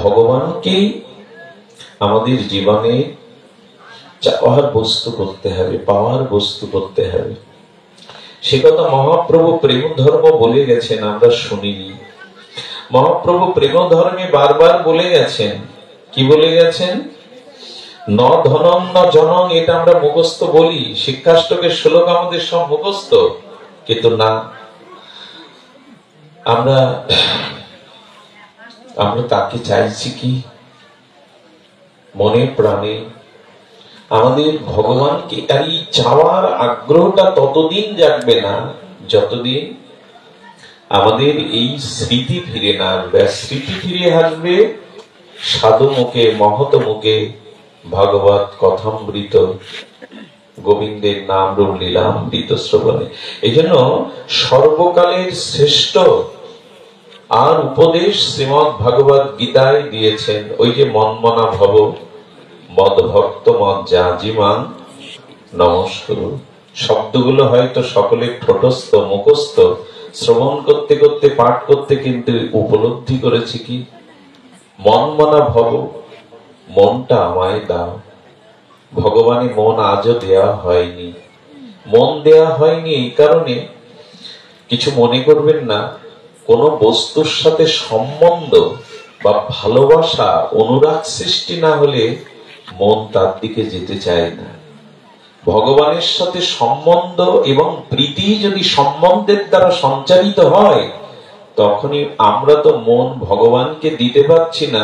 ভগবানকে আমাদের জীবনে চাওয়ার বস্তু করতে হবে, পাওয়ার বস্তু করতে হবে। সে কথা মহাপ্রভু প্রেম ধর্ম বলে গেছেন, আমরা শুনিনি। মহাপ্রভু প্রেম ধর্মে বারবার বলে গেছেন। কি বলে গেছেন? ন ধনং ন জনং, এটা আমরা মুখস্থ বলি, শিক্ষাষ্টকের শ্লোক আমাদের সব মুখস্থ, কিন্তু না, আমরা তাকে চাইছি কি মনে প্রাণে? আমাদের ভগবানকে আর এই চাওয়ার আগ্রহটা ততদিন জাগবে না যতদিন আমাদের এই স্মৃতি ফিরে না আসবে। স্মৃতি ফিরে আসবে সাধু মুখে, মহৎ মুখে ভগবত কথামৃত, গোবিন্দের নাম রূপ লীলামৃত শ্রবণে। এই জন্য সর্বকালের শ্রেষ্ঠ আর উপদেশ শ্রীমদ ভগবত গীতায় দিয়েছেন। ওই যে মনমনা ভব মদ ভক্ত মদ জাজিমান নমস্কার। শব্দগুলো হয়তো সকলে ঠোঁটস্থ মুখস্থ, শ্রবণ করতে করতে পাঠ করতে কিন্তু উপলব্ধি করেছি কি মনমনা ভব, মনটা আমায় দাও। ভগবানের মন আজও দেয়া হয়নি। মন দেয়া হয়নি এই কারণে, কিছু মনে করবেন না, কোন বস্তুর সাথে সম্বন্ধ বা ভালোবাসা অনুরাগ সৃষ্টি না হলে মন তার দিকে যেতে চায় না। ভগবানের সাথে সম্বন্ধ এবং প্রীতি যদি সম্বন্ধের দ্বারা সঞ্চারিত হয়, তখনই আমরা তো মন ভগবানকে দিতে পারছি না,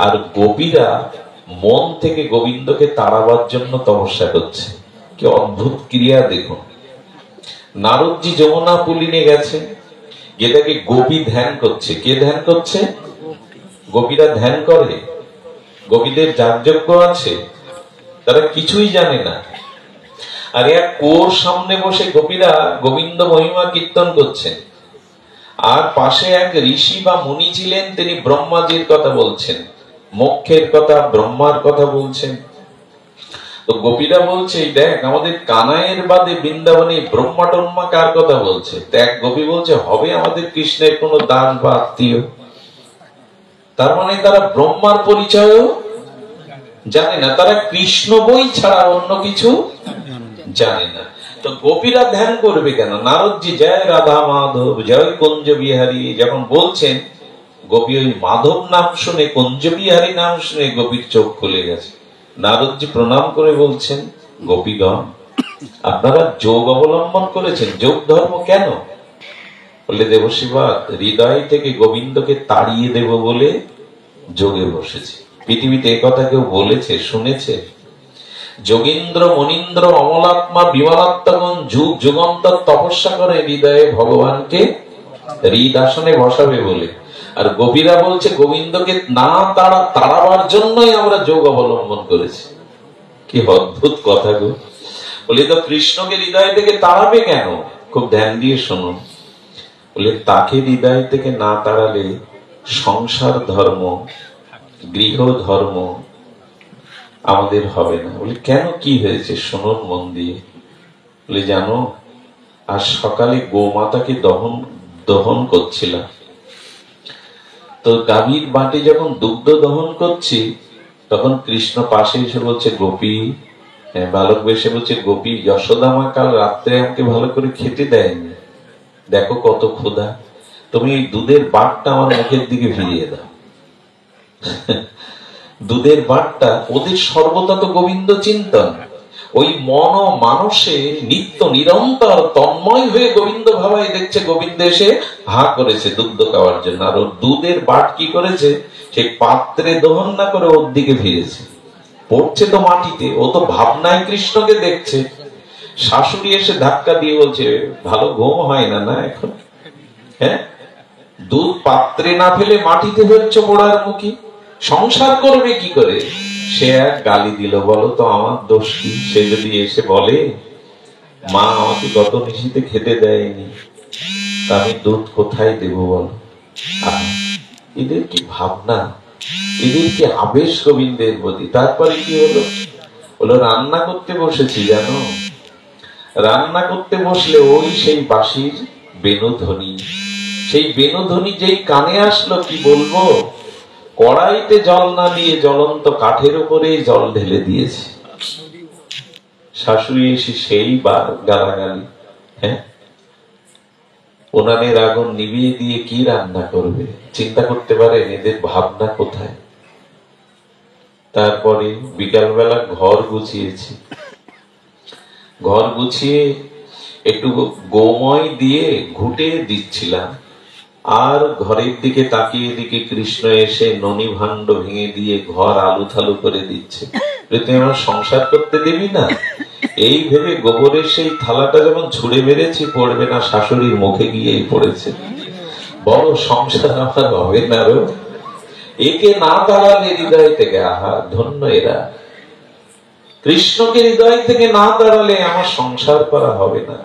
আর গোপীরা মন থেকে গোবিন্দকে তাড়াবার জন্য তপস্যা করছে। কি অদ্ভুত ক্রিয়া দেখুন। নারদজি যমুনা পুলিনে গেছে, গেটাকে গোপী ধ্যান করছে। কে ধ্যান করছে? গোপীরা ধ্যান করে। গোপীদের যাগযজ্ঞ আছে, তারা কিছুই জানে না। আর এক কুয়োর সামনে বসে গোপীরা গোবিন্দ মহিমা কীর্তন করছেন, আর পাশে এক ঋষি বা মুনি ছিলেন, তিনি ব্রহ্মাজির কথা বলছেন, মোক্ষের কথা, ব্রহ্মার কথা বলছেন। তো গোপীরা বলছে, দেখ আমাদের কানাইয়ের বাদে বৃন্দাবনে ব্রহ্মা টম্মা কার কথা বলছে? এক গোপী বলছে, হবে আমাদের কৃষ্ণের কোন দাস বা আত্মীয়। তার মানে তারা ব্রহ্মার পরিচয়ও জানে না, তারা কৃষ্ণ বই ছাড়া অন্য কিছু জানে না। তো গোপীরা ধ্যান করবে কেন? নারদজি জয় রাধা মাধব জয় কুঞ্জ বিহারী যখন বলছেন, গোপী ওই মাধব নাম শুনে, কুঞ্জ বিহারী নাম শুনে গোপীর চোখ খুলে গেছে। নারদজি প্রণাম করে বলছেন, গোপীগণ, আপনারা যোগ অবলম্বন করেছেন, যোগ ধর্ম কেন? বলে, দেবশিবাদ, হৃদয় থেকে গোবিন্দকে তাড়িয়ে দেব বলে যোগে বসেছে। পৃথিবীতে একথা কেউ বলেছে, শুনেছে? যোগীন্দ্র মনীন্দ্র অমলাত্মা বিমলাত্মগণ যুগ যুগান্তর তপস্যা করে হৃদয়ে ভগবানকে হৃদাসনে বসাবে বলে। আর গোপীরা বলছে গোবিন্দকে না তাড়াবার জন্যই আমরা যোগ অবলম্বন করেছি। কি অদ্ভুত কথা গো। বলে, তো কৃষ্ণকে হৃদয় থেকে তাড়াবে কেন? খুব ধ্যান দিয়ে শুনুন। বলে, তাকে হৃদয় থেকে না তাড়ালে সংসার ধর্ম, গৃহ ধর্ম আমাদের হবে না। বলে, কেন, কি হয়েছে? শুনুন মন দিয়ে। বলে, জানো, আজ সকালে গোমাতাকে দহন করছিলাম, তো গাভীর বাটে যখন দুগ্ধ দহন করছি, তখন কৃষ্ণ পাশে এসে বলছে, গোপী, বালক বেশে বলছে, গোপী, যশোদা মা কাল রাত্রে আমাকে ভালো করে খেতে দেয়নি, দেখো কত ক্ষুধা, তুমি এই দুধের বাটটা আমার মুখের দিকে ফিরিয়ে দাও। দুধের বাটটা, ওদের সর্বদা তো গোবিন্দ চিন্তন, ওই মন ও মানসে নিত্য নিরন্তর তন্ময় হয়ে গোবিন্দ ভাবাই দেখছে গোবিন্দ এসে হা করেছে দুগ্ধ খাওয়ার জন্য। আর ওর দুধের বাট কি করেছে? সে পাত্রে দহন না করে ওর দিকে ফিরেছে, পড়ছে তো মাটিতে, ও তো ভাবনায় কৃষ্ণকে দেখছে। শাশুড়ি এসে ধাক্কা দিয়ে বলছে, ভালো ঘুম হয় না না এখন? হ্যাঁ, দুধ পাত্রে না ফেলে মাটিতে ফেলছো পোড়ার মুখী, সংসার করবে কি করে? সে এক গালি দিল, বলো তো আমার দোষ কি? সে যদি এসে বলে, মা আমাকে গত নিশীতে খেতে দেয়নি, তা আমি দুধ কোথায় দেব বলো? এদের কি ভাবনা, এদের কি আবেশ গোবিন্দের প্রতি। তারপরে কি হলো? বলো, রান্না করতে বসেছি, জানো, রান্না করতে বসলে ওই সেই বাঁশির বেণুধ্বনি, সেই বেণুধ্বনি যেই কানে আসলো, কি বলবো, কড়াইতে জল না দিয়ে জ্বলন্ত কাঠের উপরে জল ঢেলে দিয়েছে। শাশুড়ি এসে সেই বার গালাগালি, হ্যাঁ উনানের আগুন নিভিয়ে দিয়ে কি রান্না করবে, চিন্তা করতে পারেন এদের ভাবনা কোথায়। তারপরে বিকালবেলা ঘর গুছিয়েছি, ঘর গুছিয়ে একটু গোময় দিয়ে ঘুটে দিচ্ছিলাম, আর ঘরের দিকে তাকিয়ে দিকে কৃষ্ণ এসে ননি ভাণ্ড ভেঙে দিয়ে ঘর আলু থালু করে দিচ্ছে। তুই আমার সংসার করতে দিবি না, এই ভেবে গোবরের সেই থালাটা যেমন ছুঁড়ে মেরেছি, পড়বে না শাশুড়ির মুখে গিয়েই পড়েছে। বড় সংসার আমার হবে না রো, একে না তাড়ালে হৃদয় থেকে, আহা ধন্য এরা, কৃষ্ণকে হৃদয় থেকে না তাড়ালে আমার সংসার করা হবে না।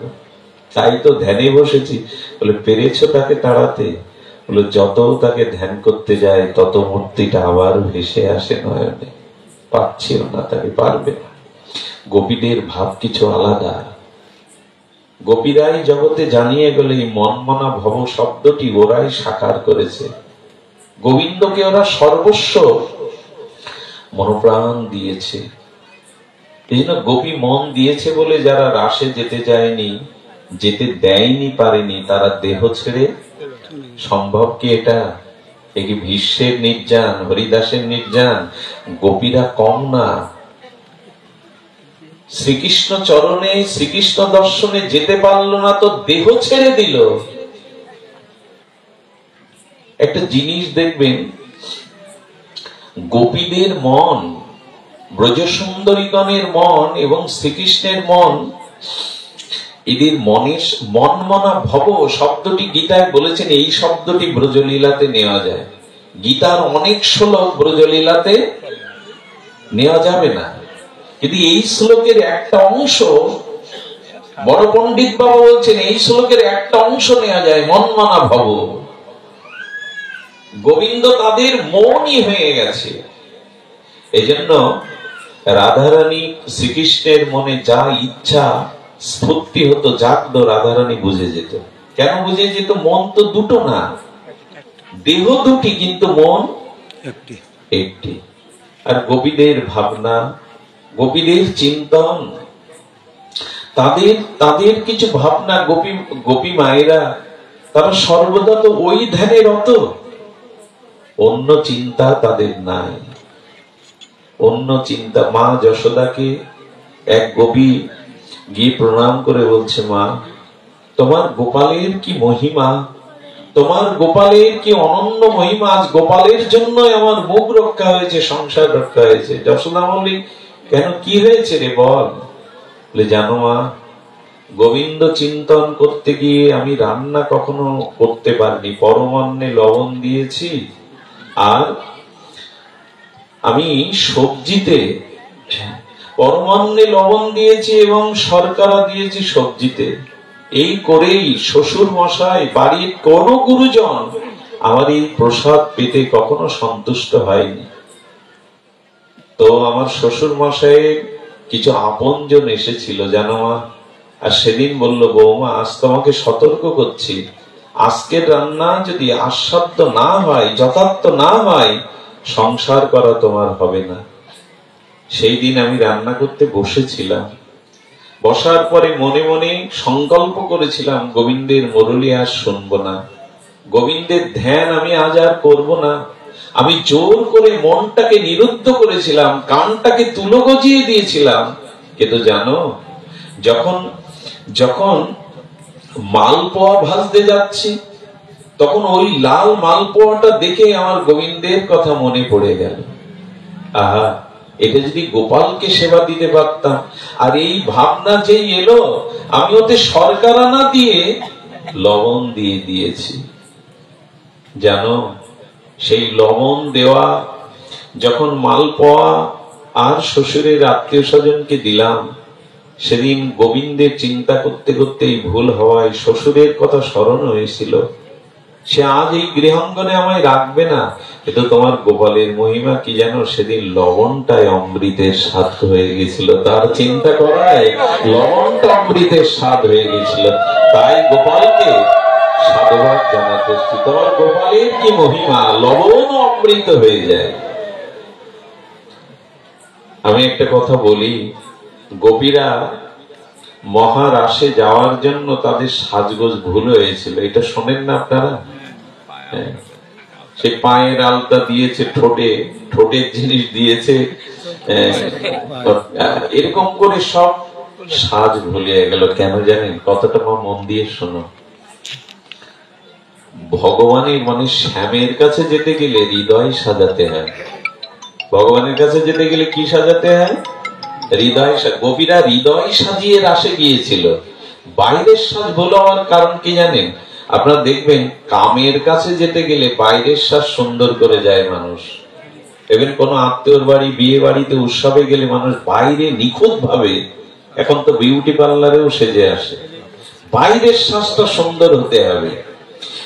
তাই তো ধ্যানে বসেছি। বলে পেরেছো তাকে তাড়াতে? বলে যত তাকে ধ্যান করতে যায় তত মূর্তিটা আবার ভেসে আসে নয়নে, পাচ্ছিও না তাকে, পারবে না। গোপীদের ভাব কিছু আলাদা। গোপীরাই জগতে জানিয়ে গেলে এই মনমনা ভব শব্দটি ওরাই সাকার করেছে। গোবিন্দকে ওরা সর্বস্ব মনোপ্রাণ দিয়েছে। এই জন্য গোপী মন দিয়েছে বলে যারা রাসে যেতে যায়নি, যেতে দেয়নি, পারেনি, তারা দেহ ছেড়ে, সম্ভব কি এটা? এ কি ভীষ্মের নির্যান, হরিদাসের নির্যান? গোপীরা কম না। শ্রীকৃষ্ণ চরণে, শ্রীকৃষ্ণ দর্শনে যেতে পারল না তো দেহ ছেড়ে দিল। একটা জিনিস দেখবেন, গোপীদের মন, ব্রজসুন্দরীগণের মন এবং শ্রীকৃষ্ণের মন, এদের মনের মনমনা ভব শব্দটি গীতায় বলেছেন, এই শব্দটি ব্রজলীলাতে নেওয়া যায়। গীতার অনেক শ্লোক ব্রজলীলাতে নেওয়া যাবে না, কিন্তু এই শ্লোকের একটা অংশ, বড় পণ্ডিত বাবা বলছেন এই শ্লোকের একটা অংশ নেওয়া যায়, মনমনা ভব। গোবিন্দ তাদের মনই হয়ে গেছে। এজন্য রাধারানী শ্রীকৃষ্ণের মনে যা ইচ্ছা স্ফূর্তি হতো, জাগত, রাধারানী বুঝে যেত। কেন বুঝে যেত? মন তো দুটো না, দেহ দুটি, কিন্তু মন একটি। আর গোপীদের ভাবনা, গোপীদের চিন্তন, তাদের কিছু ভাবনা, গোপী মায়েরা তারা সর্বদা তো ওই ধ্যানে রত, অন্য চিন্তা তাদের নাই, অন্য চিন্তা। মা যশোদাকে এক গোপী গিয়ে প্রণাম করে বলছে, মা তোমার গোপালের কি মহিমা, তোমার গোপালের কি অনন্য মহিমা, আজ গোপালের জন্য আমার মুখ রক্ষা হয়েছে, সংসার রক্ষা হয়েছে। যশোদা বললি, কেন কি হয়েছে রে বল? বলে জানো মা, গোবিন্দ চিন্তন করতে গিয়ে আমি রান্না কখনো করতে পারিনি, পরমান্নে লবণ দিয়েছি, আর আমি সবজিতে পরমান্নে লবণ দিয়েছি এবং শর্করা দিয়েছি সবজিতে। এই করেই শ্বশুর মশাই, বাড়ির কোন গুরুজন আমার এই প্রসাদ পেতে কখনো সন্তুষ্ট হয়নি। তো আমার শ্বশুর মশাইয়ের কিছু আপনজন এসেছিল জানো মা, আর সেদিন বলল, বৌমা আজ তোমাকে সতর্ক করছি, আজকের রান্না যদি আস্বাদ্য না হয়, যথার্থ না হয়, সংসার করা তোমার হবে না। সেই দিন আমি রান্না করতে বসেছিলাম, বসার পরে মনে মনে সংকল্প করেছিলাম, গোবিন্দের মুরলি আর শুনবো না, গোবিন্দের ধ্যান আমি আজ আর করবো না। আমি জোর করে মনটাকে নিরুদ্ধ করেছিলাম, কানটাকে তুলো গজিয়ে দিয়েছিলাম। কিন্তু জানো, যখন মালপোয়া ভাজতে যাচ্ছি, তখন ওই লাল মালপোয়াটা দেখে আমার গোবিন্দের কথা মনে পড়ে গেল। আহা, এটা যদি গোপালকে সেবা দিতে পারতাম। আর এই ভাবনা যেই এলো, আমি ওতে শর্করা না দিয়ে লবণ দিয়ে দিয়েছি। জানো, সেই লবণ দেওয়া যখন মালপোয়া আর শ্বশুরের আত্মীয় স্বজনকে দিলাম, সেদিন গোবিন্দের চিন্তা করতে করতে ভুল হওয়ায় শ্বশুরের কথা স্মরণ হয়েছিল। সে আজ এই গৃহাঙ্গনে আমায় রাখবে না, কিন্তু তোমার গোপালের মহিমা কি জানো, সেদিন লবণটায় অমৃতের স্বাদ হয়ে গেছিল। তার চিন্তা করায় লবণটা অমৃতের স্বাদ হয়ে গেছিল। তাই গোপালকে সাধুবাদ জানাতেছি। তোমার গোপালের কি মহিমা, লবণ অমৃত হয়ে যায়। আমি একটা কথা বলি, গোপীরা মহারাসে যাওয়ার জন্য তাদের সাজগোজ ভুল হয়েছিল, এটা শোনেন না আপনারা? সে পায়ের আলতা দিয়েছে, ঠোঁটের জিনিস দিয়েছে, এরকম করে সব সাজ ভুলিয়ে গেল। কেন জানেন? কতটা মন দিয়ে শোনো। ভগবানের মানে শ্যামের কাছে যেতে গেলে হৃদয় সাজাতে হয়। ভগবানের কাছে যেতে গেলে কি সাজাতে হয়? হৃদয়। গোপীরা হৃদয় সাজিয়ে রাসে গিয়েছিল। বাইরের সাজ ভালো হওয়ার কারণ কি জানেন? আপনারা দেখবেন কামের কাছে যেতে গেলে বাইরের সাজ সুন্দর করে যায় মানুষ। এবার কোন আত্মীয়র বাড়ি, বিয়ে বাড়িতে, উৎসবে গেলে মানুষ বাইরে নিখুঁত ভাবে, এখন তো বিউটি পার্লারেও সেজে আসে, বাইরের সাজটা সুন্দর হতে হবে।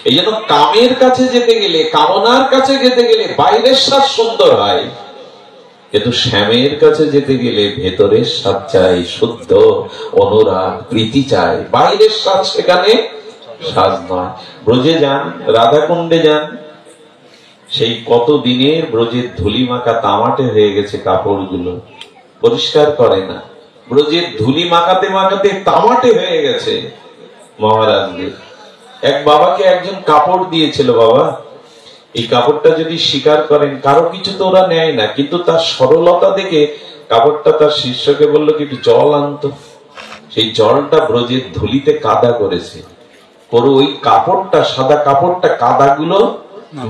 এই জন্য কামের কাছে যেতে গেলে, কামনার কাছে যেতে গেলে বাইরের সাজ সুন্দর হয়, কিন্তু শ্যামের কাছে যেতে গেলে ভেতরের সাজ চাই, শুদ্ধ অনুরাগ প্রীতি চাই। বাইরের সাজ সেখানে সাজ নয়। ব্রজে যান, রাধাকুণ্ডে যান, সেই কত দিনের ব্রজের ধুলি মাখা তামাটে হয়ে গেছে, কাপড়গুলো পরিষ্কার করে না। ব্রজের ধুলি মাখাতে মাখাতে তামাটে হয়ে গেছে মহারাজদের। এক বাবাকে একজন কাপড় দিয়েছিল, বাবা এই কাপড়টা যদি স্বীকার করেন, কারো কিছু তো ওরা নেয় না, কিন্তু তার সরলতা দেখে কাপড়টা তার শিষ্যকে বললো কি জল আনতো। সেই জলটা ব্রজের ধুলিতে কাদা করেছে, করে ওই কাপড়টা, সাদা কাপড়টা কাদাগুলো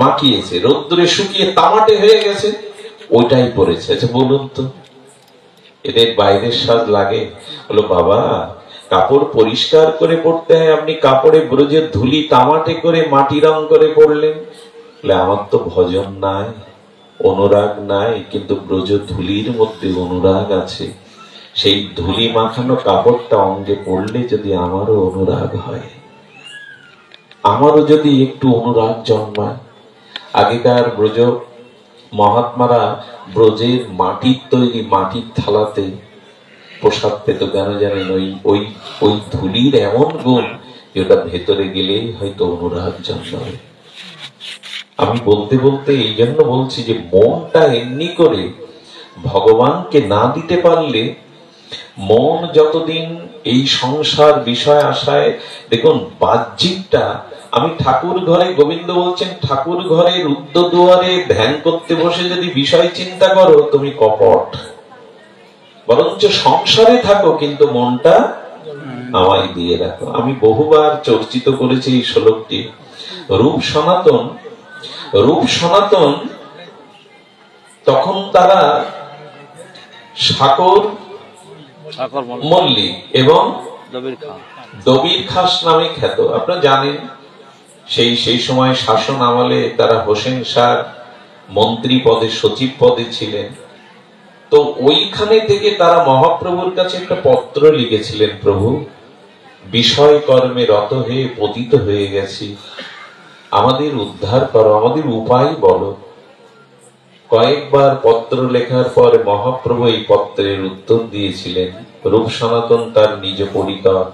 মাখিয়েছে, রোদ্দুরে শুকিয়ে তামাটে হয়ে গেছে, ওইটাই পরেছে। আচ্ছা বলুন তো, এদের বাইরের সাজ লাগে? বলো বাবা কাপড় পরিষ্কার করে পড়তে হয়, আপনি কাপড়ে ব্রজের ধুলি তামাটে করে মাটি রং করে পড়লেন। আমার তো ভজন নাই, অনুরাগ নাই, কিন্তু ব্রজ ধুলির মধ্যে অনুরাগ আছে। সেই ধুলি মাখানো কাপড়টা অঙ্গে পড়লে যদি আমারও অনুরাগ হয়, আমারও যদি একটু অনুরাগ জন্মায়। আগেকার ব্রজ মহাত্মারা ব্রজের মাটির তৈরি মাটির থালাতে প্রসাদ পেত। কেন জানেন? ওই ধুলির এমন গুণ যেটা ভেতরে গেলেই হয়তো অনুরাগ জন্মাবে। আমি বলতে বলতে এই জন্য বলছি যে মনটা এমনি করে ভগবানকে না দিতে পারলে, মন যতদিন এই সংসার বিষয় আশায়, দেখুন বাহ্যিকটা, আমি ঠাকুর ঘরে, গোবিন্দ বলছেন ঠাকুর ঘরে রুদ্ধ দুয়ারে ধ্যান করতে বসে যদি বিষয় চিন্তা করো তুমি কপট, বরঞ্চ সংসারে থাকো কিন্তু মনটা আমায় দিয়ে রাখো। আমি বহুবার চর্চিত করেছি এই শ্লোকটি। রূপ সনাতন, রূপ সনাতন তখন তারা সাকর মল্লিক এবং দবির খাস নামে খ্যাত। আপনারা জানেন সেই সময় শাসন আমলে তারা হোসেন শাহ মন্ত্রী পদে, সচিব পদে ছিলেন। তো ওইখানে থেকে তারা মহাপ্রভুর কাছে একটা পত্র লিখেছিলেন, প্রভু বিষয় কর্মে রত হয়ে পতিত হয়ে গেছি, আমাদের উদ্ধার করো, আমাদের উপায় বলো। কয়েকবার পত্র লেখার পর মহাপ্রভু এই পত্রের উত্তর দিয়েছিলেন। রূপ সনাতন তার নিজ পরিকর,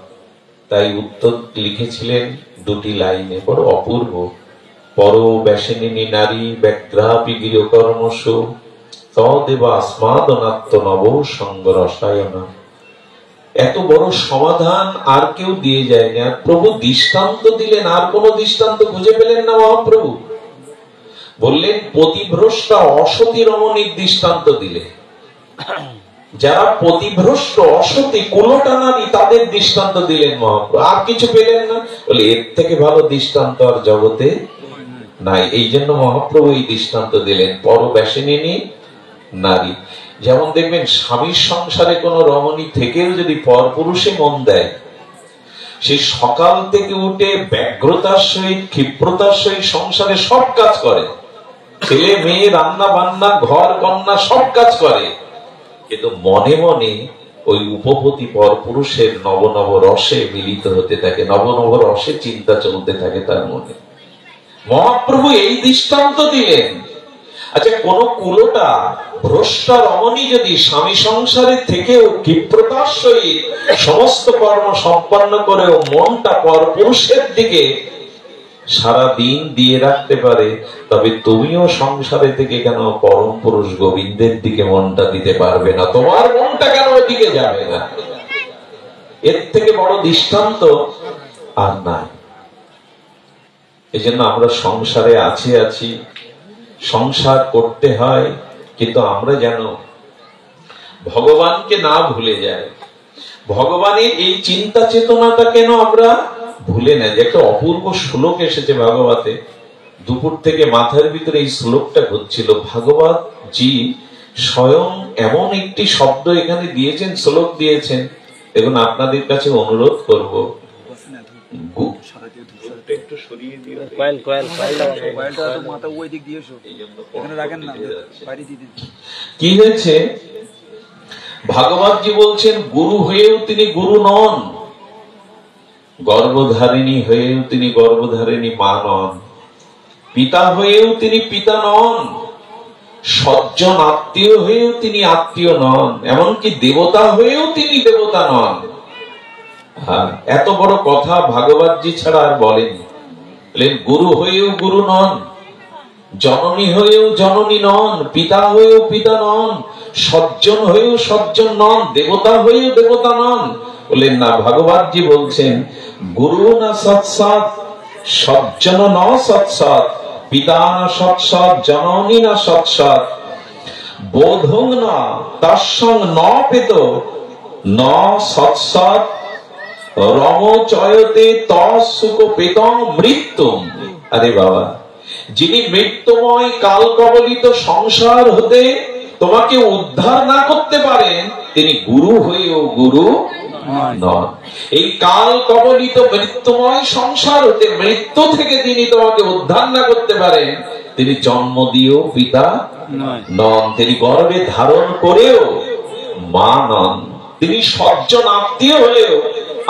তাই উত্তর লিখেছিলেন দুটি লাইনে, বড় অপূর্ব। পর ব্যাসিনী নারী ব্যাঘ্রাপি গৃহকর্মস তদেব আসমাদনাত্ম নব সঙ্গ রসায়না। এত বড় সমাধান আর কেউ দিয়ে যায়নি। আর প্রভু দৃষ্টান্ত দিলেন, আর কোন দৃষ্টান্ত খুঁজে পেলেন না মহাপ্রভু। বললেন পতিভ্রষ্টা অসতী রমণীর দৃষ্টান্ত দিলে, যারা পতিভ্রষ্ট অসতী কুলটানারী তাদের দৃষ্টান্ত দিলেন মহাপ্রভু। আর কিছু পেলেন না। বলে এর থেকে ভালো দৃষ্টান্ত আর জগতে নাই। এই জন্য মহাপ্রভু এই দৃষ্টান্ত দিলেন, পরব্যাসিনী নারী। যেমন দেখবেন স্বামীর সংসারে কোন রমণী থেকেও যদি পরপুরুষে মন দেয়, সে সকাল থেকে উঠে ব্যগ্রতার সহিত, ক্ষিপ্রতার সহিত সংসারে সব কাজ করে, ছেলে মেয়ে, রান্না বান্না, ঘর কন্যা সব কাজ করে, কিন্তু মনে মনে ওই উপপতি পরপুরুষের নব নব রসে মিলিত হতে থাকে, নব নব রসে চিন্তা চলতে থাকে তার মনে। মহাপ্রভু এই দৃষ্টান্ত দিলেন। আচ্ছা কোন কুলটা ভ্রষ্টা রমণী যদি স্বামী সংসারে থেকেও ক্ষিপ্রতার সহিত সমস্ত কর্ম সম্পন্ন করেও মনটা পরপুরুষের দিকে সারা দিন দিয়ে রাখতে পারে, তবে তুমিও সংসারে থেকে কেন পরম পুরুষ গোবিন্দের দিকে মনটা দিতে পারবে না? তোমার মনটা কেন ওদিকে যাবে না? এর থেকে বড় দৃষ্টান্ত আর নাই। এই জন্য আমরা সংসারে আছি, সংসার করতে হয়, কিন্তু আমরা যেন ভগবানকে না ভুলে যাই। ভগবানের এই চিন্তা চেতনাটা কেন আমরা ভুলে না? যে একটা অপূর্ব শ্লোক এসেছে ভাগবতে, দুপুর থেকে মাথার ভিতরে এই শ্লোকটা ঘুরছিল। ভাগবত জি স্বয়ং এমন একটি শব্দ এখানে দিয়েছেন, শ্লোক দিয়েছেন। দেখুন, আপনাদের কাছে অনুরোধ করব, কি হয়েছে? ভাগবতজি বলছেন, গুরু হয়েও তিনি গুরু নন, গর্ভধারিণী হয়েও তিনি গর্ভধারিণী মা নন, পিতা হয়েও তিনি পিতা নন, সজ্জন আত্মীয় হয়েও তিনি আত্মীয় নন, এমনকি দেবতা হয়েও তিনি দেবতা নন। এত বড় কথা ভাগবতজি ছাড়া আর বলেনি। গুরু হয়েও গুরু নন, জননী হয়েও জননী নন, পিতা হয়েও পিতা নন, সজ্জন হয়েও সজ্জন নন, দেবতা হয়েও দেবতা নন। বললেন না, ভাগবতজি বলছেন গুরু না সৎসৎ, সজ্জন ন সৎসৎ, পিতা না সৎসৎ, জননী না সৎসৎ, বোধং না তৎসং ন পেত ন সৎসৎ, রমচয়তে তৎসুখ পেতং মৃত্যুম। আরে বাবা, যিনি মৃত্যুময় কাল কবলিত সংসার হতে তোমাকে উদ্ধার না করতে পারেন, তিনি গুরু হয়েও গুরু নন। এই কাল কবলিত মৃত্যুময় সংসার হতে, মৃত্যু থেকে তিনি তোমাকে উদ্ধার না করতে পারেন, তিনি জন্ম দিয়েও পিতা নন, তিনি গর্ভে ধারণ করেও মা নন, তিনি সজ্জন আত্মীয় হলেও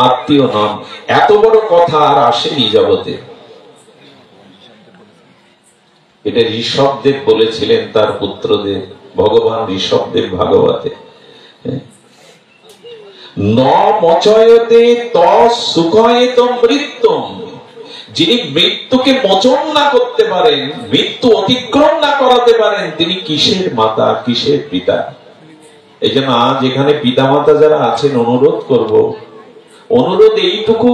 আত্মীয় নন। এত বড় কথা আর আসেনি জগতে। এটা ঋষভদেব বলেছিলেন তার পুত্রদের, ভগবান ঋষভদেব ভাগবতে। ন মচয়তে তৎসুখয়ত মৃত্যুম, যিনি মৃত্যুকে মোচন না করতে পারেন, মৃত্যু অতিক্রম না করাতে পারেন, তিনি কিসের মাতা, কিসের পিতা? এই জন্য আজ এখানে পিতা মাতা যারা আছেন, অনুরোধ করব, অনুরোধ এইটুকু।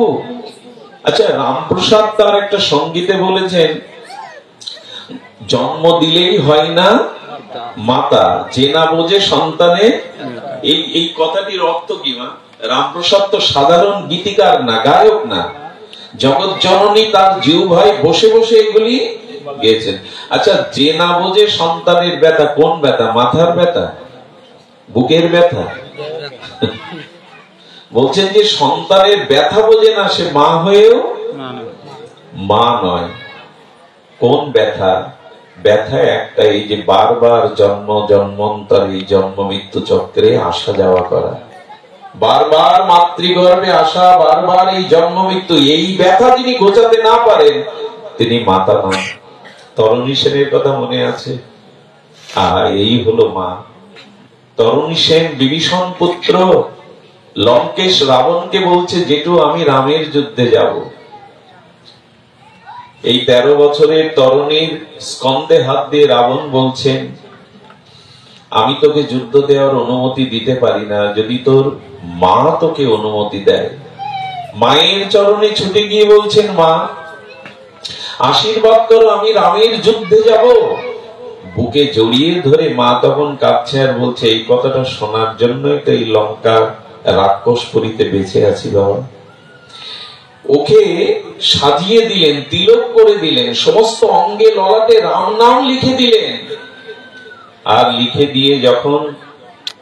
আচ্ছা, রামপ্রসাদ তার একটা সঙ্গীতে বলেছেন, জন্ম দিলেই হয় না মাতা, যে না বোঝে সন্তানে। এই কথাটির অর্থ কি মা? রামপ্রসাদ তো সাধারণ গীতিকার না, গায়ক না, জগৎ জননী তার জিহ্বায় বসে বসে এগুলি গেয়েছেন। আচ্ছা, যে না বোঝে সন্তানের ব্যথা, কোন ব্যথা? মাথার ব্যথা, বুকের ব্যথা? বলছেন যে সন্তানের ব্যথা বোঝে না, সে মা হয়েও মা নয়। কোন ব্যথা? ব্যথা একটাই, যে বারবার জন্ম জন্মান্তর এই জন্ম মৃত্যু চক্রে আসা যাওয়া করা, বারবার মাতৃগর্ভে আসা, বারবার এই জন্ম মৃত্যু, এই ব্যথা যিনি ঘোচাতে না পারেন, তিনি মাতা নন। তরুণী সেনের কথা মনে আছে? এই হলো মা। তরুণী সেন বিভীষণ পুত্র, লঙ্কেশ রাবণকে বলছে, যেটু আমি রামের যুদ্ধে যাব। এই 13 বছরের তরুণীর স্কন্ধে হাত দিয়ে রাবণ বলছেন, আমি তোকে যুদ্ধ দেওয়ার অনুমতি দিতে পারি না, যদি তোর মা তোকে অনুমতি দেয়। মায়ের চরণে ছুটে গিয়ে বলছেন, মা আশীর্বাদ করো, আমি রামের যুদ্ধে যাব। বুকে জড়িয়ে ধরে মা তখন কাঁদছে আর বলছে, এই কথাটা শোনার জন্যই তো এই লঙ্কা রাক্ষসপুরীতে বেঁচে আছি বাবা। ওকে সাজিয়ে দিলেন, তিলক করে দিলেন, সমস্ত অঙ্গে ললাটে রাম নাম লিখে দিলেন। আর লিখে দিয়ে যখন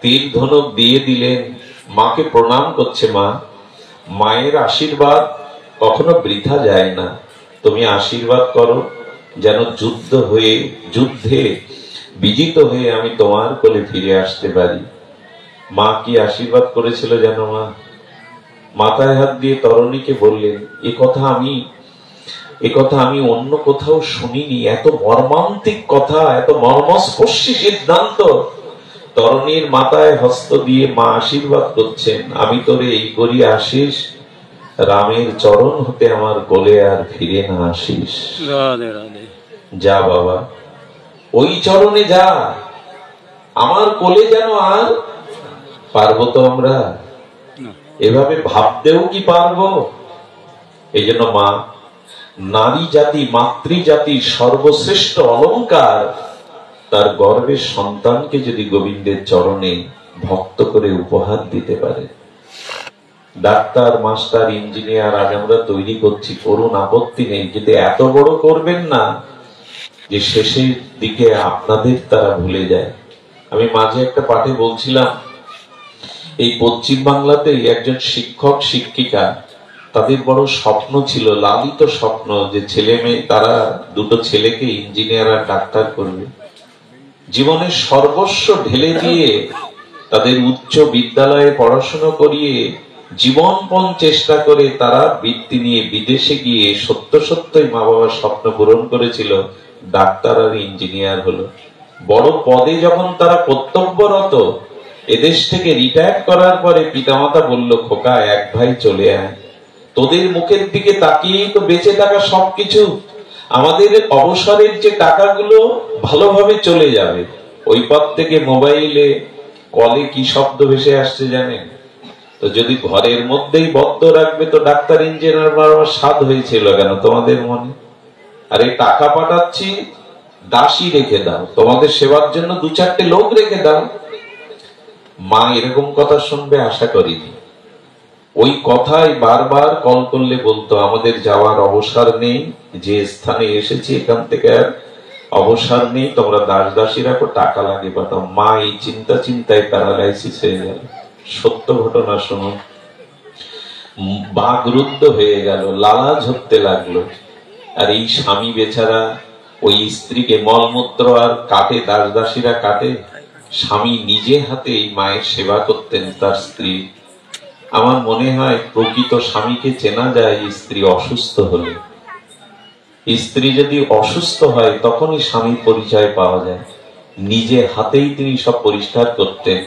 তীর ধনুক দিয়ে দিলেন, মাকে প্রণাম করছে, মা মায়ের আশীর্বাদ কখনো বৃথা যায় না, তুমি আশীর্বাদ করো যেন যুদ্ধে বিজিত হয়ে আমি তোমার কোলে ফিরে আসতে পারি। মা কি আশীর্বাদ করেছিল যেন? মা মাথায় হাত দিয়ে তরুণীকে বললেন, এ কথা আমি অন্য কোথাও শুনিনি, এত মর্মান্তিক কথা, এত মর্মস্পর্শী সিদ্ধান্ত। তরুণীর মাথায় হস্ত দিয়ে মা আশীর্বাদ করছেন, আমি তোরে এই করি আশিস, রামের চরণ হতে আমার কোলে আর ফিরে না আসিস। রাধে রাধে। যা বাবা, ওই চরণে যা, আমার কোলে যেন আর পারবো তো আমরা? এভাবে ভাবতেও কি পারবো? এই জন্য মা, নারী জাতি, মাতৃজাতির সর্বশ্রেষ্ঠ অলংকার, তার গর্ভের সন্তানকে যদি গোবিন্দের চরণে ভক্ত করে উপহার দিতে পারে। ডাক্তার, মাস্টার, ইঞ্জিনিয়ার আজ আমরা তৈরি করছি, করুন, আপত্তি নেই, কিন্তু এত বড় করবেন না যে শেষের দিকে আপনাদের তারা ভুলে যায়। আমি মাঝে একটা পাঠে বলছিলাম, এই পশ্চিম বাংলাতে একজন শিক্ষক শিক্ষিকা, তাদের বড় স্বপ্ন ছিল, লালিত স্বপ্ন, যে ছেলে মেয়ে, তারা দুটো ছেলেকে ইঞ্জিনিয়ার আর ডাক্তার করবে। জীবনের সর্বস্ব ঢেলে দিয়ে তাদের উচ্চ বিদ্যালয়ে পড়াশোনা করিয়ে জীবনপণ চেষ্টা করে তারা বৃত্তি নিয়ে বিদেশে গিয়ে সত্য সত্যই মা বাবার স্বপ্ন পূরণ করেছিল, ডাক্তার আর ইঞ্জিনিয়ার হলো। বড় পদে যখন তারা কর্তব্যরত, এদেশ থেকে রিটায়ার করার পরে পিতামাতা বলল, খোকা এক ভাই চলে আয়, তোদের মুখের দিকে তাকিয়েই তো বেঁচে থাকা সবকিছু, আমাদের অবসরের যে টাকাগুলো ভালোভাবে চলে যাবে। ওই পথ থেকে মোবাইলে কলে কি শব্দ ভেসে আসছে জানেন? তো যদি ঘরের মধ্যেই বদ্ধ রাখবে, তো ডাক্তার ইঞ্জিনিয়ার বারবার স্বাদ হয়েছিল কেন তোমাদের মনে? আরে টাকা পাঠাচ্ছি, দাসী রেখে দাও, তোমাদের সেবার জন্য দু চারটে লোক রেখে দাও। মা এরকম কথা শুনবে আশা করিনি। ওই কথাই বারবার কল করলে বলতো, আমাদের যাওয়ার অবসর নেই, যে স্থানে এসেছি এখান থেকে আর অবসর নেই, তোমরা দাস দাসী রাখো, টাকা লাগে পাঠাও। মা এই চিন্তায় প্যারালাইসিস হয়ে গেল। সত্য ঘটনা শুনুন, বাগরুদ্ধ হয়ে গেল, লালা ঝরতে লাগলো। আর এই স্বামী বেচারা ওই স্ত্রীকে মলমূত্র আর কাটে, দাস দাসীরা কাটে, স্বামী নিজে হাতে এই মায়ের সেবা করতেন তার স্ত্রী। আমার মনে হয় প্রকৃত স্বামীকে চেনা যায় স্ত্রী অসুস্থ হলে। স্ত্রী যদি অসুস্থ হয় তখনই স্বামীর পরিচয় পাওয়া যায়। নিজের হাতেই তিনি সব পরিষ্কার করতেন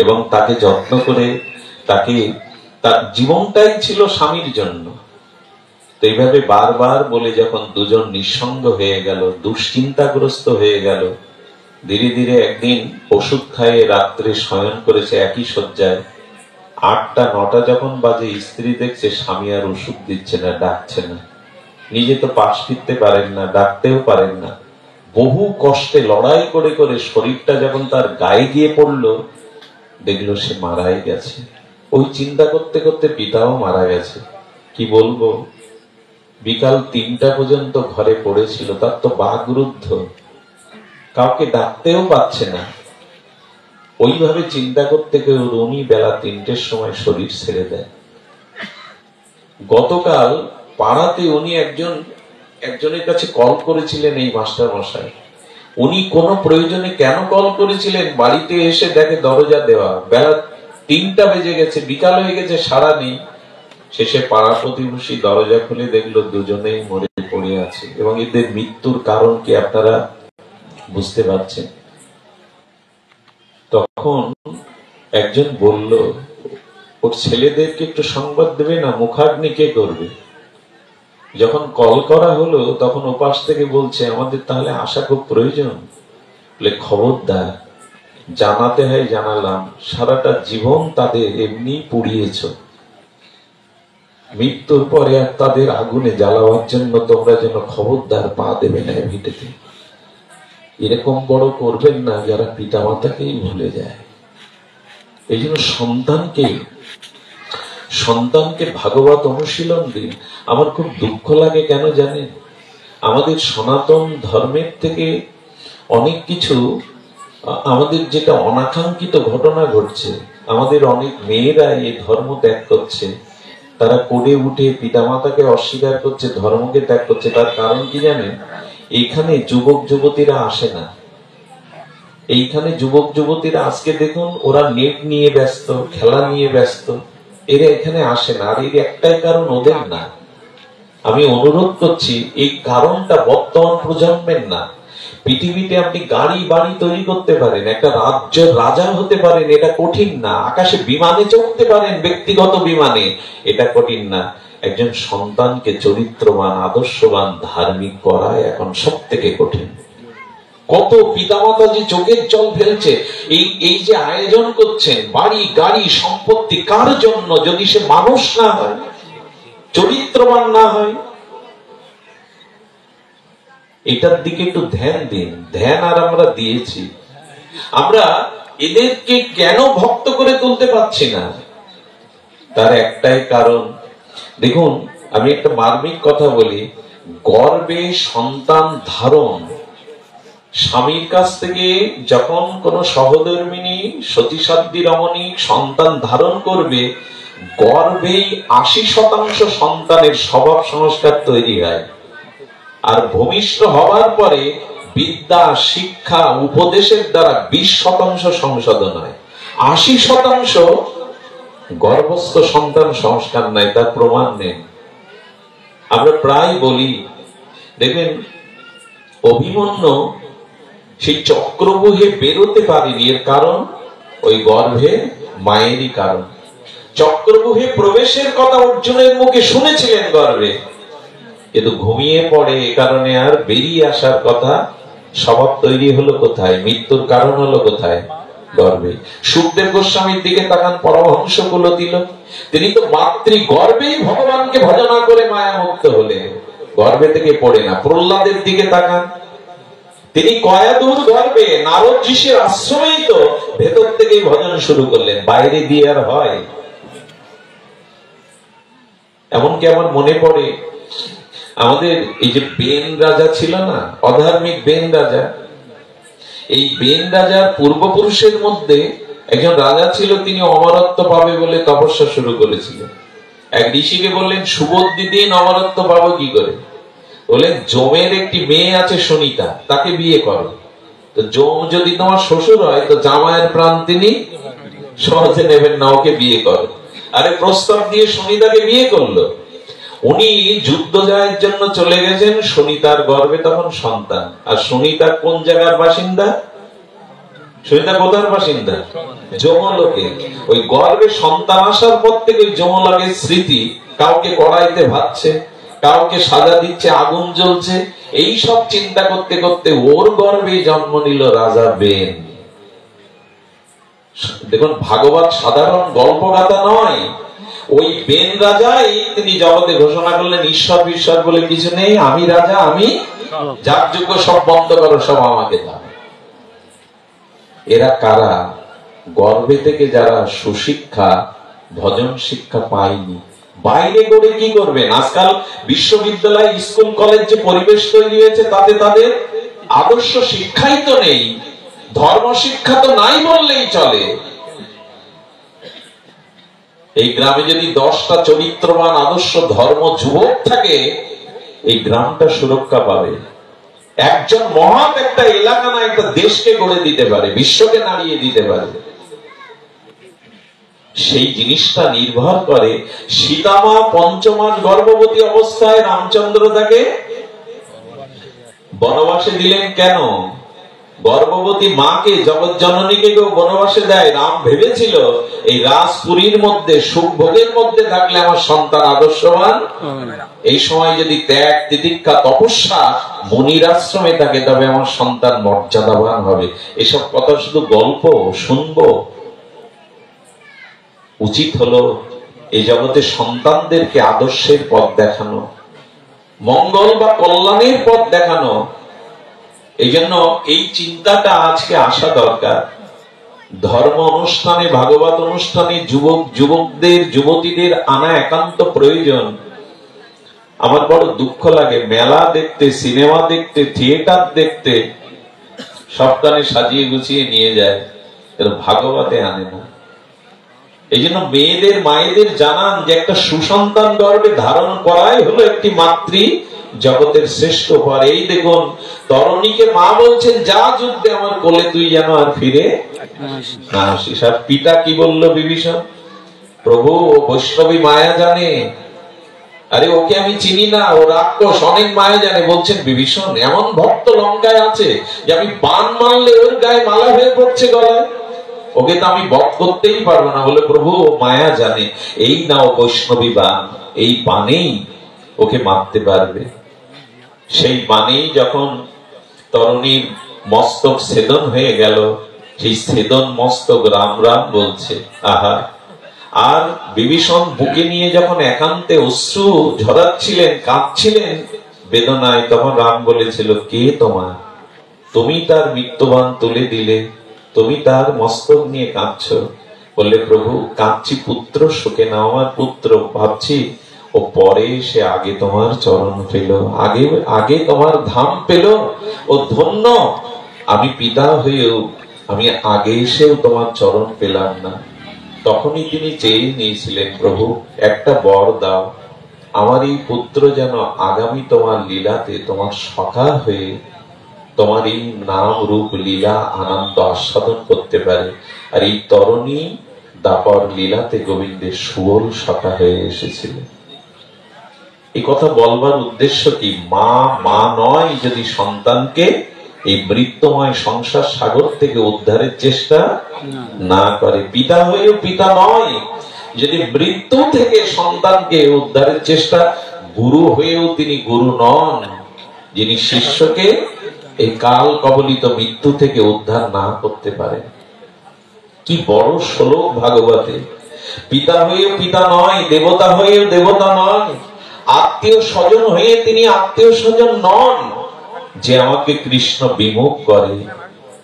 এবং তাকে যত্ন করে, তাকে, তার জীবনটাই ছিল স্বামীর জন্য। তো এইভাবে বারবার বলে যখন দুজন নিঃসঙ্গ হয়ে গেল, দুশ্চিন্তাগ্রস্ত হয়ে গেল, ধীরে ধীরে একদিন ওষুধ খাইয়ে রাত্রে শয়ন করেছে একই শয্যায়। 8টা 9টা যখন বাজে, স্ত্রী দেখছে স্বামী আর ওষুধ দিচ্ছে না, ডাকছে না। নিজে তো পাশ ফিরতে পারেন না, ডাকতেও পারেন না। বহু কষ্টে লড়াই করে করে শরীরটা যখন তার গায়ে গিয়ে পড়লো, দেখলো সে মারাই গেছে। ওই চিন্তা করতে করতে পিতাও মারা গেছে। কি বলবো, বিকাল 3টা পর্যন্ত ঘরে পড়েছিল, তার তো বাগরুদ্ধ, কাউকে ডাকতেও পাচ্ছে না। ওইভাবে চিন্তা করতে গিয়ে উনি বেলা 3টের সময় শরীর ছেড়ে দেয়। গতকাল পাড়াতে উনি একজনের কাছে কল করেছিলেন, এই মাস্টার মশাই। উনি কোন প্রয়োজনে কেন কল করেছিলেন, বাড়িতে এসে দেখে দরজা দেওয়া, বেলা 3টা বেজে গেছে, বিকাল হয়ে গেছে, সাড়া নেই। শেষে পাড়া প্রতিবেশী দরজা খুলে দেখলো দুজনেই মরে পড়ে আছে। এবং এদের মৃত্যুর কারণ কি আপনারা বুঝতে পারছেন? তখন একজন বলল, ওর ছেলেদেরকে একটু সংবাদ দেবে না, মুখাগ্নি কে করবে? যখন কল করা হলো তখন ওপাশ থেকে বলছে, আমাদের তাহলে আসা খুব প্রয়োজন। বলে, খবরদার, জানাতে হয় জানালাম, সারাটা জীবন তাদের এমনি পুড়িয়েছ, মৃত্যুর পরে আর তাদের আগুনে জ্বালাবার জন্য তোমরা যেন খবরদার পা দেবে না ভিটেতে। এরকম বড় করবেন না যারা পিতা মাতাকেই ভুলে যায়। এই জন্য সন্তানকে ভাগবত অনুশীলন দিন। আমার খুব দুঃখ লাগে কেন জানেন? আমাদের সনাতন ধর্মের থেকে অনেক কিছু, আমাদের যেটা অনাকাঙ্ক্ষিত ঘটনা ঘটছে, আমাদের অনেক মেয়েরা এই ধর্ম ত্যাগ করছে, তারা কোডে উঠে পিতামাতাকে অস্বীকার করছে, ধর্মকে ত্যাগ করছে। তার কারণ কি জানেন? এইখানে যুবক যুবতীরা আসে না। এইখানে যুবক যুবতীরা আজকে দেখুন, ওরা নেট নিয়ে ব্যস্ত, খেলা নিয়ে ব্যস্ত, এরা এখানে আসে না। আর এর একটাই কারণ, ওদের না। আমি অনুরোধ করছি, এই কারণটা বর্তমান প্রজন্মের না। পৃথিবীতে আপনি গাড়ি বাড়ি তৈরি করতে পারেন, একটা রাজ্যের রাজা হতে পারেন, এটা কঠিন না। আকাশে বিমানে চড়তে পারেন, ব্যক্তিগত বিমানে, এটা কঠিন না। একজন সন্তানকে চরিত্রবান, আদর্শবান, ধার্মিক করা এখন সব থেকে কঠিন। কত পিতামাতা যে চোখের জল ফেলছে, এই যে আয়োজন করছেন বাড়ি গাড়ি সম্পত্তি, কার জন্য? যদি সে মানুষ না হয়, চরিত্রবান না হয়। এটার দিকে একটু ধ্যান দিন। ধ্যান আর আমরা দিয়েছি। আমরা এদেরকে কেন ভক্ত করে তুলতে পারছি না? তার একটাই কারণ, দেখুন আমি একটা মার্মিক কথা বলি, গর্ভে সন্তান ধারণ, স্বামীর কাছ থেকে যখন কোন সহধর্মিনী সতীসাধ্বী রমণী সন্তান ধারণ করবে, গর্ভেই 80% সন্তানের স্বভাব সংস্কার তৈরি হয়। আর ভূমিষ্ঠ হওয়ার পরে বিদ্যা, শিক্ষা, উপদেশের দ্বারা 20% সংশোধন হয়। 80% গর্ভস্থ সন্তান সংস্কার নাই, তার প্রমাণ নেই। আমরা প্রায় বলি, দেখবেন অভিমন্যু সেই চক্রব্যূহে বেরোতে পারেনি, এর কারণ ওই গর্ভে মায়েরই কারণ। চক্রব্যূহে প্রবেশের কথা অর্জুনের মুখে শুনেছিলেন গর্ভে, কিন্তু ঘুমিয়ে পড়ে, এ কারণে আর বেরিয়ে আসার কথা। স্বভাব তৈরি হলো কোথায়? মৃত্যুর কারণ হলো কোথায়? গর্ভে। সুখদেব গোস্বামীর দিকে তাকান, পরমহংস কুলতিল, তিনি তো মাতৃ গর্ভেই ভগবানকে ভজনা করে মায়া মুক্ত হলেন, গর্ভে থেকে পড়ে না। প্রহ্লাদের দিকে তাকান, তিনি কয়াদুর গর্ভে নারদ ঋষির আশ্রমেই তো ভেতর থেকেই ভজন শুরু করলেন, বাইরে দিয়ে আর হয়? এমনকি আমার মনে পড়ে, আমাদের এই যে বেন রাজা ছিল না, অধার্মিক বেন রাজা, এই বেন রাজার পূর্বপুরুষের মধ্যে একজন রাজা ছিল, তিনি অমরত্ব পাবে বলে তপস্যা শুরু করেছিলেন। এক ঋষিকে বললেন, সুবুদ্ধি দিন, অমরত্ব পাবো কি করে? বললেন, যমের একটি মেয়ে আছে সুনিতা, তাকে বিয়ে করো। তো যম যদি তোমার শ্বশুর হয়, তো জামাইয়ের প্রাণ তিনি সহজে নেবেন না, ওকে বিয়ে করো। আরে প্রস্তাব দিয়ে সুনিতাকে বিয়ে করলো। উনি যুদ্ধ জয়ের জন্য চলে গেছেন, সুনিতার গর্ভে তখন সন্তান। আর সুনিতা কোন জায়গার বাসিন্দা? সুনিতা কোথার বাসিন্দা? যমলোকে। ওই গর্ভে সন্তান আসার পর থেকে ওই যমলোকের স্মৃতি, কাউকে কড়াইতে ভাজছে, কাউকে সাজা দিচ্ছে, আগুন জ্বলছে, এই সব চিন্তা করতে করতে ওর গর্ভে জন্ম নিল রাজা বেন। দেখুন, ভাগবত সাধারণ গল্পগাথা নয়। ওই বেন রাজাই তিনি জগতে ঘোষণা করলেন, ঈশ্বর ঈশ্বর বলে কিছু নেই, আমি রাজা, আমি যাগযজ্ঞ সব বন্ধ করো, সব আমাকে দাও। এরা কারা? গর্ভে থেকে যারা সুশিক্ষা, ভজন শিক্ষা পায়নি। বাইরে করে কি করবেন? আজকাল বিশ্ববিদ্যালয়, স্কুল, কলেজ যে পরিবেশ তৈরি হয়েছে, তাতে তাদের আদর্শ শিক্ষাই তো নেই, ধর্ম শিক্ষা তো নাই বললেই চলে। এই গ্রামে যদি 10টা চরিত্রবান আদর্শ ধর্ম যুবক থাকে, এই গ্রামটা সুরক্ষা পাবে। একজন মহৎ একটা এলাকা না একটা দেশকে গড়ে দিতে পারে, বিশ্বকে নাড়িয়ে দিতে পারে। সেই জিনিসটা নির্ভর করে। সীতামা 5 মাস গর্ভবতী অবস্থায় রামচন্দ্র তাকে বনবাসে দিলেন কেন? গর্ভবতী মাকে, জগৎ জননীকে কেউ বনবাসে দেয়? রাম ভেবেছিল এই রাজপুরীর মধ্যে সুখ ভোগের মধ্যে থাকলে আমার সন্তান আদর্শবান, এই সময় যদি ত্যাগ, তিতিক্ষা, তপস্যা, মুনির আশ্রমে থাকে, তবে আমার সন্তান মর্যাদাবান হবে। এসব কথা শুধু গল্প শুনবো? উচিত হলো এই জগতে সন্তানদেরকে আদর্শের পথ দেখানো, মঙ্গল বা কল্যাণের পথ দেখানো। এই জন্য এই চিন্তাটা আজকে আসা দরকার। ধর্ম অনুষ্ঠানে, ভাগবত অনুষ্ঠানে যুবকদের, যুবতীদের আনা একান্ত প্রয়োজন। আমার বড় দুঃখ লাগে, মেলা দেখতে, সিনেমা দেখতে, থিয়েটার দেখতে সপ্তাহে সাজিয়ে গুছিয়ে নিয়ে যায়, ভাগবতে আনে না। এই জন্য মেয়েদের, মায়েদের জানান যে একটা সুসন্তান গর্ভে ধারণ করাই হলো একটি মাতৃ জগতের শ্রেষ্ঠ উপহার। এই দেখুন, তরুণীকে মা বলছেন, যা যুদ্ধে আমার কোলে তুই যেন আর ফিরে না আসিস। আর পিতা কি বললো বিভীষণ? প্রভু, ও বৈষ্ণবী মায়া জানে। আরে ওকে আমি চিনি না, ও রাক্ষস, অনেক মায়া জানে। বলছেন, বিভীষণ, এমন ভক্ত লঙ্কায় আছে যে আমি বান মারলে ওর গায়ে মালা হয়ে পড়ছে গলায়। ওকে তো আমি বধ করতেই পারবো না। বলে প্রভু ও মায়া জানে, এই নাও বৈষ্ণবী বাণ, এই বাণেই ওকে মারতে পারবে। সেই বাণেই যখন তরুণীর মস্তক ছেদন হয়ে গেল, সেই ছেদন মস্তক রাম রাম বলছে। আহা! আর বিভীষণ বুকে নিয়ে যখন একান্তে অশ্রু ঝরাচ্ছিলেন, কাঁদছিলেন বেদনায়, তখন রাম বলেছিল, কে তোমার? তুমি তার মৃত্যুবান তুলে দিলে, তুমি তার মস্তক নিয়ে কাঁদছ। বললে প্রভু কাঁদছি পুত্র শোকে না, আমার পুত্র ভাবছি ও পরে সে আগে তোমার চরণ পেল, আগে তোমার ধাম পেল, ও ধন্য। আমি পিতা হয়েও আমি আগে এসেও তোমার চরণ পেলাম না। তখনই তিনি চেয়ে নিয়েছিলেন, প্রভু একটা বর দাও, আমার এই পুত্র যেন আগামী তোমার লীলাতে তোমার সখা হয়ে তোমার এই নাম রূপ লীলা আনন্দ আস্বাদন করতে পারে। আর এই তরুণী দাপর লীলাতে গোবিন্দের সুবল সখা হয়ে এসেছিলেন। এই কথা বলবার উদ্দেশ্য কি? মা নয় যদি সন্তানকে এই মৃত্যুময় সংসার সাগর থেকে উদ্ধারের চেষ্টা না করে, পিতা হয়েও পিতা নয় যদি মৃত্যু থেকে সন্তানকে উদ্ধারের চেষ্টা, গুরু হয়েও তিনি গুরু নন যিনি শিষ্যকে এই কাল কবলিত মৃত্যু থেকে উদ্ধার না করতে পারে। কি বড় শ্লোক ভাগবতে! পিতা হয়েও পিতা নয়, দেবতা হয়েও দেবতা নয়, আত্মীয় স্বজন হয়ে তিনি আত্মীয় স্বজন নন। যে আমাকে কৃষ্ণ বিমুখ করে,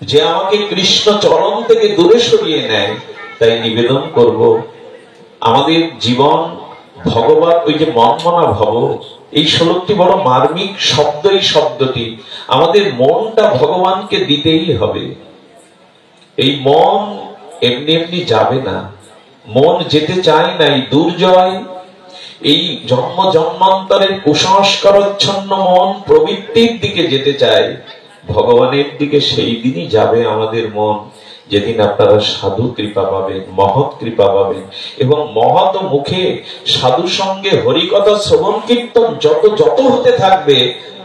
যে আমাকে কৃষ্ণ চরণ থেকে দূরে সরিয়ে নেয়, তাই নিবেদন করব আমাদের জীবন ভগবান, ওই যে মনমনা ভব, এই শ্লোকটি বড় মার্মিক শব্দ। এই শব্দটি আমাদের মনটা ভগবানকে দিতেই হবে। এই মন এমনি এমনি যাবে না, মন যেতে চায় না। এই দুর্জয়, এই জন্ম জন্মান্তরের কুসংস্কারচ্ছন্ন মন প্রবৃত্তির দিকে যেতে চায়, ভগবানের দিকে সেই দিনই যাবে আমাদের মন যেদিন আপনারা সাধু কৃপা পাবেন, মহৎ কৃপা পাবেন। এবং মহৎ মুখে সাধু সঙ্গে হরিকথা শ্রবণ কীর্তন যত যত হতে থাকবে,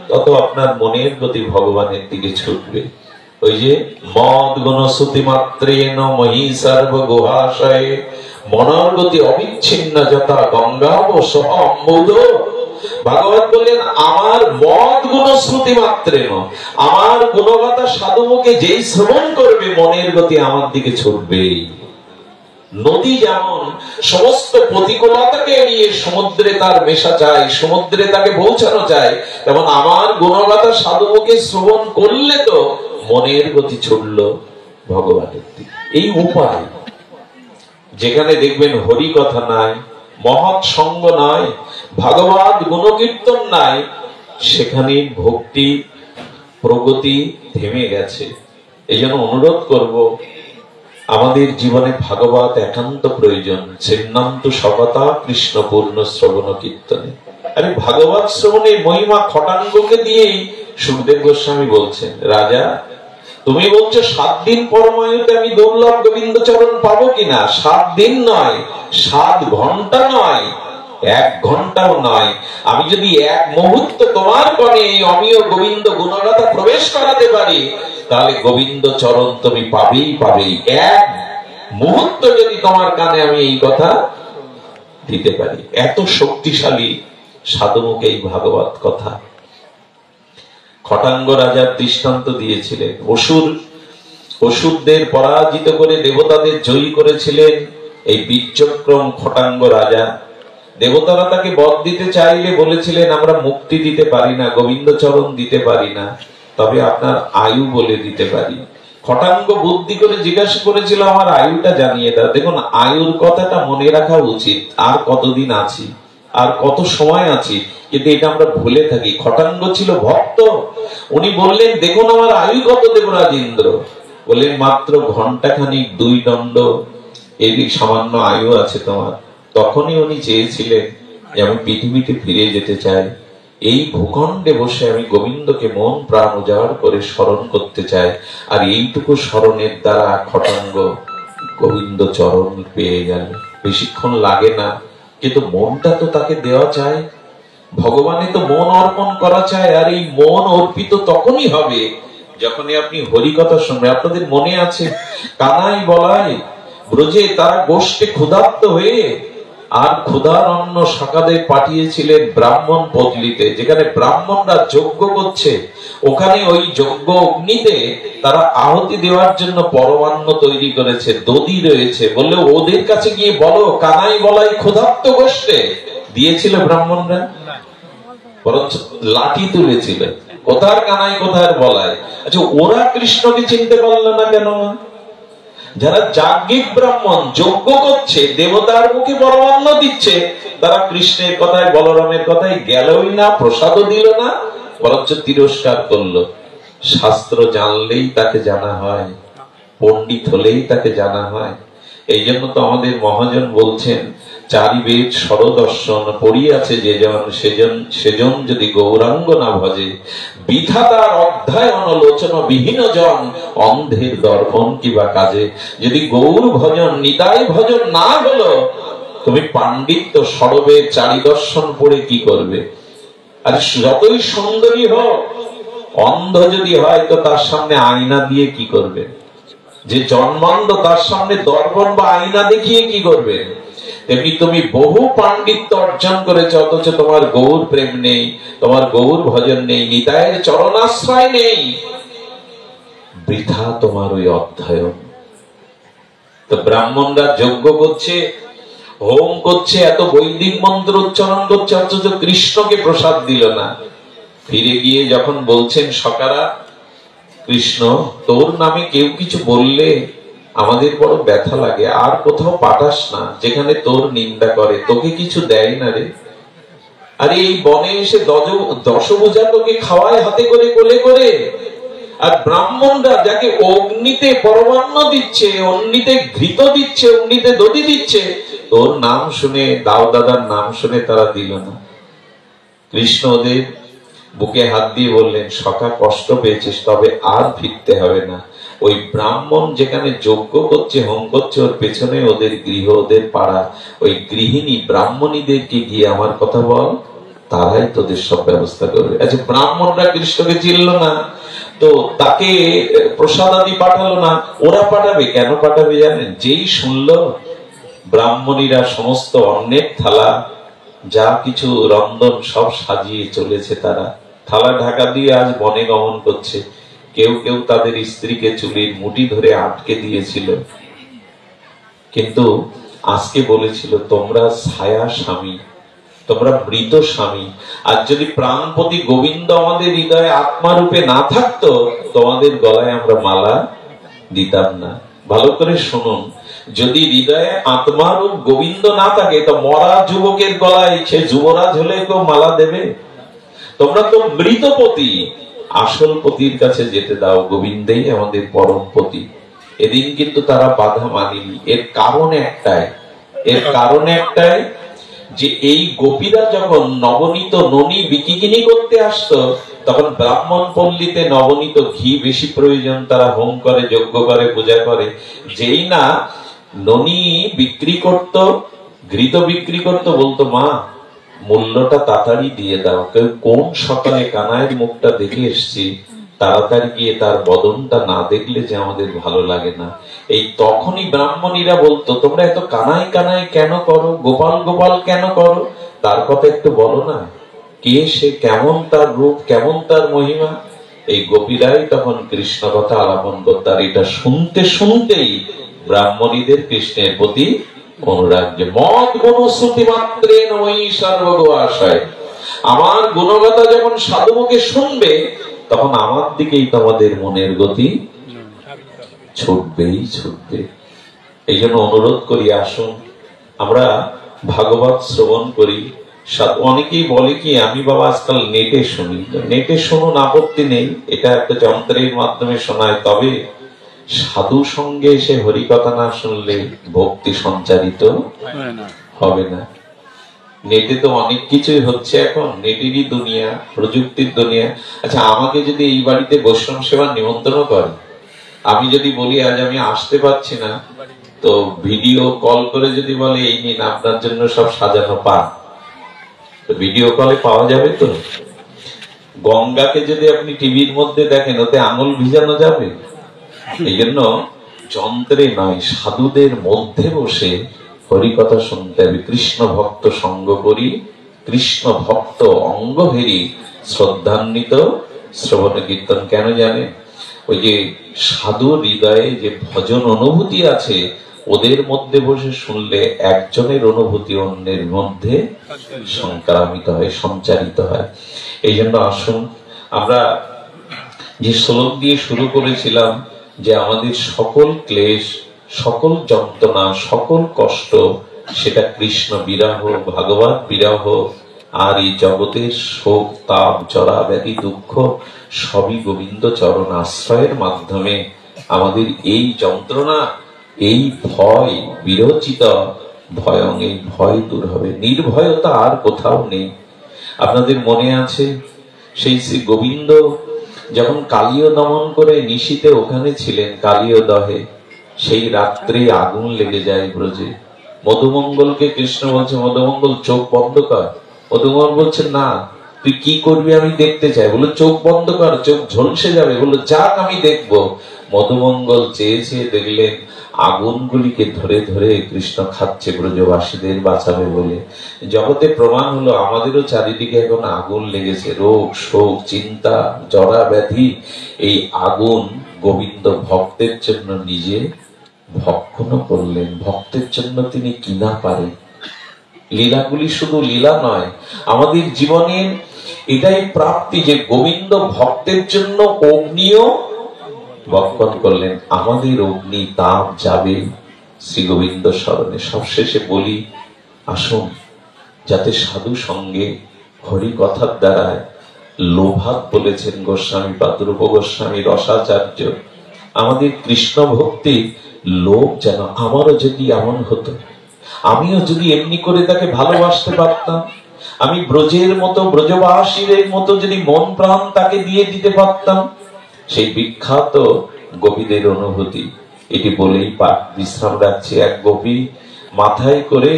তত আপনার মনের গতি ভগবানের দিকে ছুটবে। ওই যে মদ গুণশ্রুতি মাত্রেণ মহি সর্ব গুহাশয়ে মনের গতি অবিচ্ছিন্ন যথা গঙ্গা অম্বুদ। ভাগবত বললেন, আমার মদ গুণশ্রুতি মাত্রেণ, আমার গুণগাথা সাধু মুখে যেই শ্রবণ করবে, মনের গতি আমার দিকে ছুটবে। নদী যেমন সমস্ত প্রতিকূলতাকে এড়িয়ে সমুদ্রে তার মেশা চায়, সমুদ্রে তাকে পৌঁছানো চায়, তেমন আমার গুণগাথা সাধু মুখে শ্রবণ করলে তো মনের গতি ছুটল ভগবানের দিকে। এই উপায়, যেখানে দেখবেন হরি কথা নাই, মহৎ সঙ্গ নাই, ভাগবত গুণকীর্তন নাই, সেখানে ভক্তি প্রগতি থেমে গেছে। এই জন্য অনুরোধ করব, আমাদের জীবনে ভাগবত একান্ত প্রয়োজন। ছিন্নান্ত সবতা কৃষ্ণ পূর্ণ শ্রবণ কীর্তনে। আরে ভাগবত শ্রবণের মহিমা খটাঙ্গকে দিয়েই সুখদেব গোস্বামী বলছেন, রাজা তুমি বলছো 7 দিন পরমায়ুতে আমি দুর্লভ গোবিন্দ চরণ পাবো কিনা? 7 দিন নয়, 7 ঘন্টা নয়, 1 ঘন্টাও নয়। আমি যদি 1 মুহূর্ত তোমার কনে এই অমীয় গোবিন্দ গুণগাথা প্রবেশ করাতে পারি, তাহলে গোবিন্দ চরণ তুমি পাবেই পাবেই। 1 মুহূর্ত যদি তোমার কানে আমি এই কথা দিতে পারি, এত শক্তিশালী সাধুমুখে এই ভাগবত কথা। খটাঙ্গ রাজার দৃষ্টান্ত দিয়েছিলেন। অসুরদের পরাজিত করে দেবতাদের জয়ী করেছিলেন এই বীর্যক্রম খটাঙ্গ রাজা। দেবতারা তাকে বধ দিতে চাইলে বলেছিলেন, আমরা মুক্তি দিতে পারি না, গোবিন্দ চরণ দিতে পারি না, তবে আপনার আয়ু বলে দিতে পারি। খটাঙ্গ বুদ্ধি করে জিজ্ঞাসা করেছিল, আমার আয়ুটা জানিয়ে দাও। দেখুন, আয়ুর কথাটা মনে রাখা উচিত। আর কতদিন আছি, আর কত সময় আছি, কিন্তু এটা আমরা ভুলে থাকি। খটাঙ্গ ছিল ভক্ত। উনি বললেন, দেখুন আমার আয়ু কত দেবরাজ ইন্দ্র? বললেন, মাত্র ঘন্টাখানিক 2 দণ্ড, এদিক সামান্য আয়ু আছে তোমার। তখনই উনি চেয়েছিলেন যে আমি পৃথিবীতে ফিরে যেতে চাই, এই ভূখণ্ডে বসে আমি গোবিন্দকে মন প্রাণ উজাড় করে স্মরণ করতে চাই। আর এইটুকু স্মরণের দ্বারা খটাঙ্গ গোবিন্দ চরণ পেয়ে গেল। বেশিক্ষণ লাগে না, কিন্তু মনটা তো তাকে দেওয়া চায়, ভগবানে তো মন অর্পণ করা চায়। আর এই মন অর্পিত তখনই হবে যখনই আপনি হরিকথা শুনবেন, আপনাদের মনে আছে কানাই বলায় ব্রজে তারা গোষ্ঠে ক্ষুধার্ত হয়ে আর ক্ষুধার অন্ন শাকাদের পাঠিয়েছিলেন ব্রাহ্মণ পল্লীতে, যেখানে ব্রাহ্মণরা যজ্ঞ করছে। ওখানে ওই যজ্ঞ অগ্নিতে তারা আহুতি দেওয়ার জন্য পরমান্ন তৈরি করেছে, দধি রয়েছে, বললে ওদের কাছে গিয়ে বলো কানাই বলাই ক্ষুধার্ত গোষ্ঠে দিয়েছিল ব্রাহ্মণরা, বরঞ্চ লাঠি তুলেছিল। কোথার কানাই কোথার বলায়। আচ্ছা, ওরা কৃষ্ণকে চিনতে পারলো না কেন? যারা যাজ্ঞিক ব্রাহ্মণ যজ্ঞ করছে, দেবতার মুখে পরমান্ন দিচ্ছে, তারা কৃষ্ণের কথায় বলরামের কথায় গেলই না, প্রসাদও দিল না, বরঞ্চ তিরস্কার করলো। শাস্ত্র জানলেই তাকে জানা হয়, পণ্ডিত হলেই তাকে জানা হয়। এই জন্য তো আমাদের মহাজন বলছেন, চারি বেদ সরদর্শন পড়িয়াছে যেজন, সেজন যদি গৌরাঙ্গ না ভজে, বিধাতার অধ্যায়ন লোচন বিহীন জন, অন্ধের দর্পণ কিবা কাজে। যদি গৌর ভজন নিতাই ভজন না হলো, তুমি পাণ্ডিত্য সরবের চারি দর্শন পড়ে কি করবে? আর যতই সুন্দরী হোক, অন্ধ যদি হয় তো তার সামনে আয়না দিয়ে কি করবে? যে জন্মান্ধ তার সামনে দর্পণ বা আয়না দেখিয়ে কি করবে? তেমনি তুমি বহু পাণ্ডিত্য অর্জন করেছ, অথচ তোমার গৌর প্রেম নেই, তোমার গৌর ভজন নেই, নিতাইয়ের চরণাশ্রয় নেই, বৃথা তোমার ওই অধ্যয়ন। তো ব্রাহ্মণরা যজ্ঞ করছে, হোম করছে, এত বৈদিক মন্ত্র উচ্চারণ করছে, অথচ কৃষ্ণকে প্রসাদ দিল না। ফিরে গিয়ে যখন বলছেন সকারা, কৃষ্ণ তোর নামে কেউ কিছু বললে আমাদের বড় ব্যথা লাগে, আর কোথাও পাঠাস না যেখানে তোর নিন্দা করে, তোকে কিছু দেয় না রে। আরে এই বনে এসে দশভুজা তোকে খাওয়ায় হাতে করে কোলে করে, আর ব্রাহ্মণরা যাকে অগ্নিতে পরমান্ন দিচ্ছে, অগ্নিতে ঘৃত দিচ্ছে, অগ্নিতে দধি দিচ্ছে, তোর নাম শুনে, দাও দাদার নাম শুনে তারা দিল না। কৃষ্ণ ওদের বুকে হাত দিয়ে বললেন, সখা কষ্ট পেয়েছিস, তবে আর ফিরতে হবে না। ওই ব্রাহ্মণ যেখানে যজ্ঞ করছে, হোম করছে, ওর পেছনে ওদের গৃহ, ওদের পাড়া, ওই গৃহিণী ব্রাহ্মণীদেরকে গিয়ে আমার কথা বল, তারাই তোদের সব ব্যবস্থা করবে। আচ্ছা, ব্রাহ্মণরা কৃষ্ণকে চিনল না, তো তাকে প্রসাদ আদি পাঠালো না, ওরা পাঠাবে কেন? পাঠাবে জানেন? যেই শুনলো ব্রাহ্মণীরা সমস্ত অন্নের থালা যা কিছু রন্ধন সব সাজিয়ে চলেছে, তারা থালা ঢাকা দিয়ে আজ বনে গমন করছে। কেউ কেউ তাদের স্ত্রীকে চুলির মুঠি ধরে আটকে দিয়েছিল, কিন্তু আজকে বলেছিল তোমরা ছায়া স্বামী, তোমরা মৃত স্বামী। আর যদি প্রাণপতি গোবিন্দ আমাদের হৃদয়ে আত্মারূপে না থাকতো, তোমাদের গলায় আমরা মালা দিতাম না। ভালো করে শুনুন, যদি হৃদয়ে আত্মারূপ গোবিন্দ না থাকে, তো মরা যুবকের গলায় সে যুবরাজ হলে কেউ মালা দেবে? তোমরা তো মৃতপতি, আসল পতির কাছে যেতে দাও, গোবিন্দেই আমাদের পরম পতি। এদিন কিন্তু তারা বাধা মানেনি। এর কারণ একটাই, যে এই গোপীরা যখন নবনীত ননি বিকিকিনি করতে আসতো, তখন ব্রাহ্মণ পল্লীতে নবনীত ঘি বেশি প্রয়োজন, তারা হোম করে, যজ্ঞ করে, পূজা করে। যেই না ননি বিক্রি করত, ঘৃত বিক্রি করত, বলতো মা মূল্যটা তাড়াতাড়ি দিয়ে দাও, কেউ কোন সকালে কানাইয়ের মুখটা দেখে এসছি, তাড়াতাড়ি গিয়ে তার বদনটা না দেখলে যে আমাদের ভালো লাগে না। এই তখনই ব্রাহ্মণীরা বলতো, তোমরা এত কানাই কানাই কেন করো, গোপাল গোপাল কেন করো, তার কথা একটু বলো না, কে সে, কেমন তার রূপ, কেমন তার মহিমা। এই গোপীরাই তখন কৃষ্ণ কথা আলাপন করত। আর এটা শুনতে শুনতেই ব্রাহ্মণীদের কৃষ্ণের প্রতি অনুরাগ, যে মদ গুণশ্রুতি মাত্রে নই সর্বগ আশায়। আমার গুণগাথা যখন সাধু মুখে শুনবে, তখন আমার দিকেই তোমাদের মনের গতি ছুটবেই ছুটবে। এই জন্য অনুরোধ করি, আসুন আমরা ভাগবত শ্রবণ করি। অনেকেই বলে কি, আমি বাবা আজকাল নেটে শুনি। নেটে শুনুন, আপত্তি নেই, এটা একটা যন্ত্রের মাধ্যমে শোনায়, তবে সাধু সঙ্গে এসে হরিকথা না শুনলে ভক্তি সঞ্চারিত হবে না। নেটে তো অনেক কিছুই হচ্ছে এখন, নেটেরই দুনিয়া, প্রযুক্তির দুনিয়া। আচ্ছা, আমাকে যদি এই বাড়িতে বৈষ্ণব সেবার নিমন্ত্রণ করে, আমি যদি বলি আজ আমি আসতে পারছি না, তো ভিডিও কল করে যদি বলে এই নিন আপনার জন্য সব সাজানো পান, তো ভিডিও কলে পাওয়া যাবে তো? গঙ্গাকে যদি আপনি টিভির মধ্যে দেখেন, ওতে আঙুল ভিজানো যাবে? এই জন্য যন্ত্রে নয়, সাধুদের মধ্যে বসে হরিকথা শুনতে হবে। কৃষ্ণ ভক্ত সঙ্গ করি, কৃষ্ণ ভক্ত অঙ্গ হেরি, শ্রদ্ধান্বিত শ্রবণ কীর্তন। কেন জানেন? ওই যে সাধুর হৃদয়ে যে ভজন অনুভূতি আছে, ওদের মধ্যে বসে শুনলে একজনের অনুভূতি অন্যের মধ্যে সংক্রামিত হয়, সঞ্চারিত হয়। এই জন্য আসুন, আমরা যে শ্লোক দিয়ে শুরু করেছিলাম যে আমাদের সকল ক্লেশ, সকল যন্ত্রণা, সকল কষ্ট, সেটা কৃষ্ণ বিরহ, ভাগবত বিরহ, আর এই জগতের শোক, তাপ, জরা, ব্যাধি, দুঃখ সবই গোবিন্দ চরণ আশ্রয়ের মাধ্যমে আমাদের এই যন্ত্রণা, এই ভয় বিরচিত ভয়ং, এই ভয় দূর হবে। নির্ভয়তা আর কোথাও নেই। আপনাদের মনে আছে সেই শ্রী গোবিন্দ যখন কালীয় দমন করে নিশীতে ওখানে ছিলেন কালীয় দহে, সেই রাত্রে আগুন লেগে যায় ব্রজে। মধুমঙ্গলকে কৃষ্ণ বলছে, মধুমঙ্গল চোখ বন্ধ কর। মধুমঙ্গল বলছে, না, তুই কি করবি আমি দেখতে চাই। বলে চোখ বন্ধ কর, চোখ ঝলসে যাবে। বলে যাক, আমি দেখবো। মধুমঙ্গল চেয়ে চেয়ে দেখলেন আগুনগুলিকে ধরে ধরে কৃষ্ণ খাচ্ছে ব্রজবাসীদের বাঁচাবে বলে। জগতে প্রমাণ হলো আমাদেরও চারিদিকে এখন আগুন লেগেছে। রোগ, শোক, চিন্তা, জরা, ব্যাধি। এই আগুন গোবিন্দ ভক্তের জন্য নিজে ভক্ষণ করলেন। ভক্তের জন্য তিনি কিনা পারেন। লীলাগুলি শুধু লীলা নয়, আমাদের জীবনের এটাই প্রাপ্তি যে গোবিন্দ ভক্তের জন্য অগ্নিও বক্ষণ করলেন। আমাদের অগ্নি তাপ যাবে শ্রী গোবিন্দ স্মরণে। সবশেষে বলি, আসুন যাতে সাধু সঙ্গে হরি কথার দ্বারায় লোভাত বলেছেন গোস্বামী পাদরূপ গোস্বামী রসাচার্য, আমাদের কৃষ্ণ ভক্তি লোভ যেন আমারও যদি এমন হতো, আমিও যদি এমনি করে তাকে ভালোবাসতে পারতাম, আমি ব্রজের মতো, ব্রজবাসীদের মতো যদি মন প্রাণ তাকে দিয়ে দিতে পারতাম। সেই বিখ্যাত গোপীদের অনুভূতি এটি বলেই বিশ্রাম রাখছি। এক গোপী মাথায় করে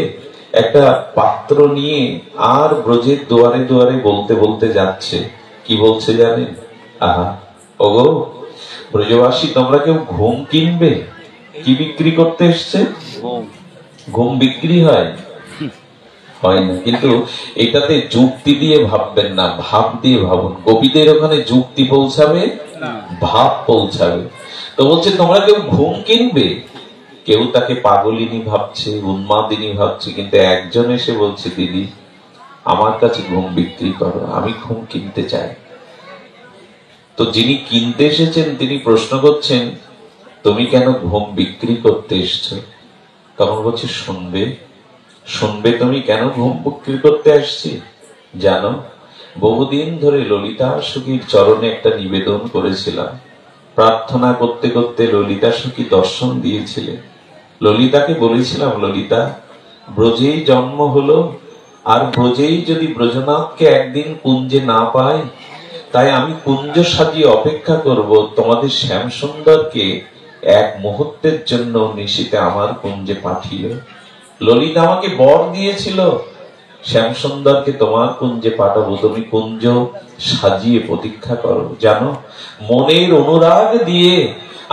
একটা পাত্র নিয়ে আর ব্রজের দুয়ারে দুয়ারে বলতে বলতে যাচ্ছে। কি বলছে জানেন? আহা, ওগো ব্রজবাসী, তোমরা কেউ ঘুম কিনবে? কি বিক্রি করতে এসছে? ঘুম বিক্রি হয়? হয় না। কিন্তু এটাতে যুক্তি দিয়ে ভাববেন না, ভাব দিয়ে ভাবুন। গোপীদের ওখানে যুক্তি পৌঁছাবে, ভাব পৌঁছাবে। তো বলছে তোমরা কেউ ঘুম কিনবে? কেউ তাকে পাগলিনী ভাবছে, উন্মাদিনী ভাবছে, কিন্তু একজন এসে বলছে, দিদি আমার কাছে ঘুম বিক্রি করো, আমি ঘুম কিনতে চাই। তো যিনি কিনতে এসেছেন তিনি প্রশ্ন করছেন, তুমি কেন ঘুম বিক্রি করতে এসছো? তখন বলছে, শুনবে শুনবে তুমি কেন ঘুম বিক্রি করতে আসছি? জানো, বহুদিন ধরে ললিতা সখীর চরণে একটা নিবেদন করেছিলাম। প্রার্থনা করতে করতে ললিতা সখী দর্শন দিয়েছিলেন। ললিতাকে বলেছিলাম, ললিতা, ব্রজেই জন্ম হলো, আর ব্রজেই যদি ব্রজনাথকে একদিন কুঞ্জে না পায়, তাই আমি কুঞ্জ সাজিয়ে অপেক্ষা করব তোমাদের শ্যাম সুন্দরকে এক মুহূর্তের জন্য নিশীতে আমার কুঞ্জে পাঠিয়ে। ললিতা আমাকে বর দিয়েছিল, শ্যাম সুন্দরকে তোমার কুঞ্জে পাঠাবো, তুমি কুঞ্জ সাজিয়ে প্রতীক্ষা করো। জানো, মনের অনুরাগ দিয়ে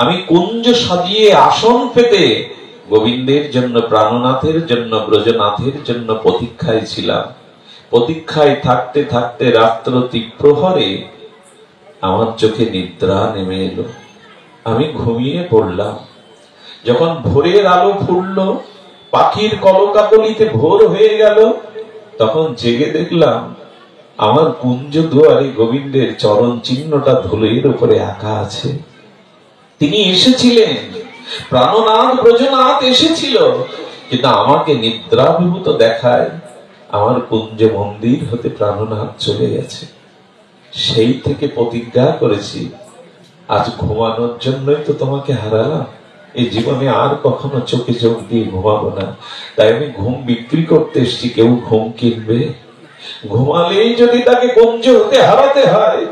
আমি কুঞ্জ সাজিয়ে আসন পেতে গোবিন্দের জন্য, প্রাণনাথের জন্য, ব্রজনাথের জন্য প্রতীক্ষায় ছিলাম। প্রতীক্ষায় থাকতে থাকতে রাত্র তীব্রহরে আমার চোখে নিদ্রা নেমে এলো। আমি ঘুমিয়ে পড়লাম। যখন ভোরের আলো ফুটল, পাখির কলকাকলিতে ভোর হয়ে গেল, তখন জেগে দেখলাম আমার কুঞ্জ দুয়ারে গোবিন্দের চরণ চিহ্নটা ধুলোর উপরে আঁকা আছে। তিনি এসেছিলেন, প্রাণনাথ ব্রজনাথ এসেছিল, কিন্তু আমাকে নিদ্রাভিভূত দেখায় আমার কুঞ্জ মন্দির হতে প্রাণনাথ চলে গেছে। সেই থেকে প্রতিজ্ঞা করেছি, আজ ঘুমানোর জন্যই তো তোমাকে হারালাম, এই জীবনে আর কখনো চোখে চোখ দিয়ে ঘুমাবো না। তাই আমি ঘুম বিক্রি করতে এসছি। কেউ ঘুম কিনবে? ঘুমালেই যদি তাকে কুঞ্জ হতে হারাতে হয়,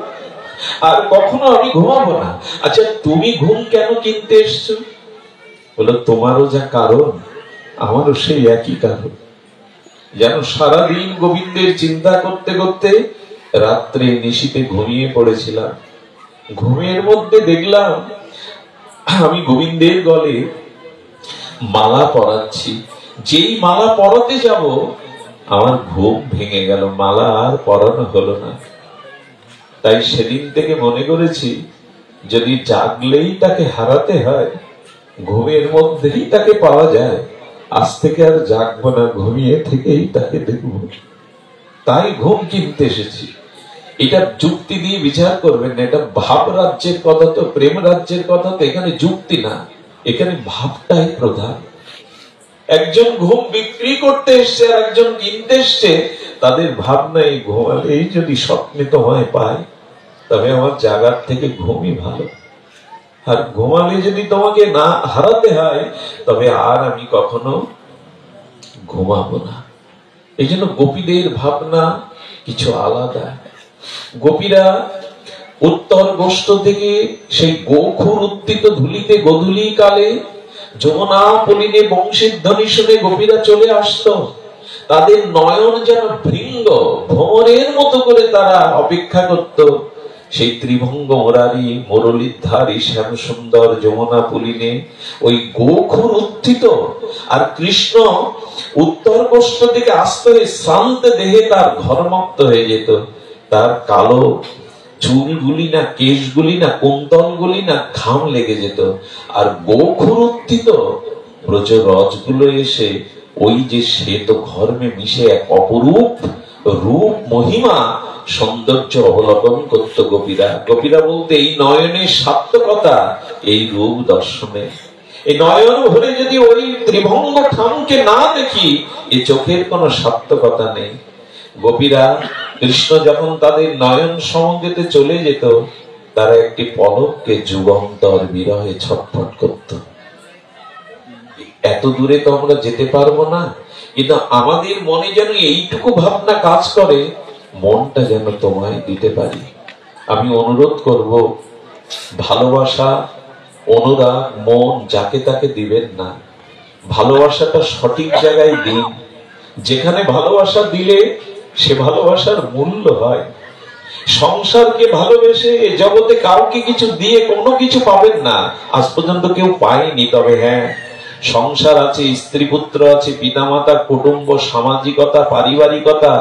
আর কখনো আমি ঘুমাবো না। আচ্ছা, তুমি ঘুম কেন কিনতে এসছো? বলো, তোমারও যা কারণ আমারও সেই একই কারণ। যেন সারাদিন গোবিন্দের চিন্তা করতে করতে রাত্রে নিশীতে ঘুমিয়ে পড়েছিলাম। ঘুমের মধ্যে দেখলাম আমি গোবিন্দের গলে মালা পরাচ্ছি। যেই মালা পরাতে যাব আমার ঘুম ভেঙে গেল, মালা আর পরানো হলো না। তাই সেদিন থেকে মনে করেছি, যদি জাগলেই তাকে হারাতে হয়, ঘুমের মধ্যেই তাকে পাওয়া যায়, আজ থেকে আর জাগবো না, ঘুমিয়ে থেকেই তাকে দেখব। তাই ঘুম কিনতে এসেছি। এটা যুক্তি দিয়ে বিচার করবেন না, এটা ভাব রাজ্যের কথা, তো প্রেম রাজ্যের কথা তো এখানে যুক্তি না, এখানে ভাবটাই প্রধান। একজন ঘুম বিক্রি করতে এসছে আর একজন কিনতে এসছে, তাদের ভাবনাই ঘুমালেই যদি স্বপ্নে তোমায় পায় তবে আমার জাগার থেকে ঘুমই ভালো, আর ঘুমালে যদি তোমাকে না হারাতে হয় তবে আর আমি কখনো ঘুমাবো না। এই জন্য গোপীদের ভাবনা কিছু আলাদা। গোপীরা উত্তর গোষ্ঠ থেকে সেই গোখুর উত্থিত ধুলিতে গধূলি কালে যমুনা পলিনে বংশীর ধ্বনি শুনে গোপীরা চলে আসতো। তাদের নয়ন যেন ভৃঙ্গ ভ্রমরের মতো করে তারা অপেক্ষা করত সেই ত্রিভঙ্গ মুরারি মুরলীধারী শ্যাম সুন্দর যমুনা পলিনে ওই গোখুর উত্থিত। আর কৃষ্ণ উত্তর গোষ্ঠ থেকে আসতে শ্রান্ত দেহে তার ঘরমুক্ত হয়ে যেত। তার কালো চুলগুলি না, কেশগুলি না, কুন্তলগুলি না ঘাম লেগে যেত। আর গোখুর উত্থিত ব্রজ রজগুলো এসে ওই যে শ্বেত ঘর্মে মিশে এক অপরূপ রূপ মহিমা সৌন্দর্য অবলোকন করত গোপীরা। গোপীরা বলতে এই নয়নের সার্থকতা এই রূপ দর্শনে। এই নয়ন ভরে যদি ওই ত্রিভঙ্গ ঠামকে না দেখি, এই চোখের কোনো সার্থকতা নেই। গোপীরা কৃষ্ণ যখন তাদের নয়ন সমঙ্গেতে চলে যেত, তারা একটি পলককে যুগান্তর বিরহে ছটফট করত। এত দূরে তো আমরা যেতে পারবো না, কিন্তু আমাদের মনে যেন এইটুকু ভাবনা কাজ করে, মনটা যেন তোমায় দিতে পারি। আমি অনুরোধ করব, ভালোবাসা অনুরাগ মন যাকে তাকে দিবেন না, ভালোবাসাটা সঠিক জায়গায় দিন। যেখানে ভালোবাসা দিলে সে ভালোবাসার মূল্য হয়। সংসারকে ভালোবেসে জগতে কাউকে কিছু দিয়ে কোনো কিছু পাবেন না, আজ পর্যন্ত কেউ পায়নি। তবে হ্যাঁ, সংসার আছে, স্ত্রী পুত্র আছে, পিতামাতা, কুটুম্ব, সামাজিকতা, পারিবারিকতা,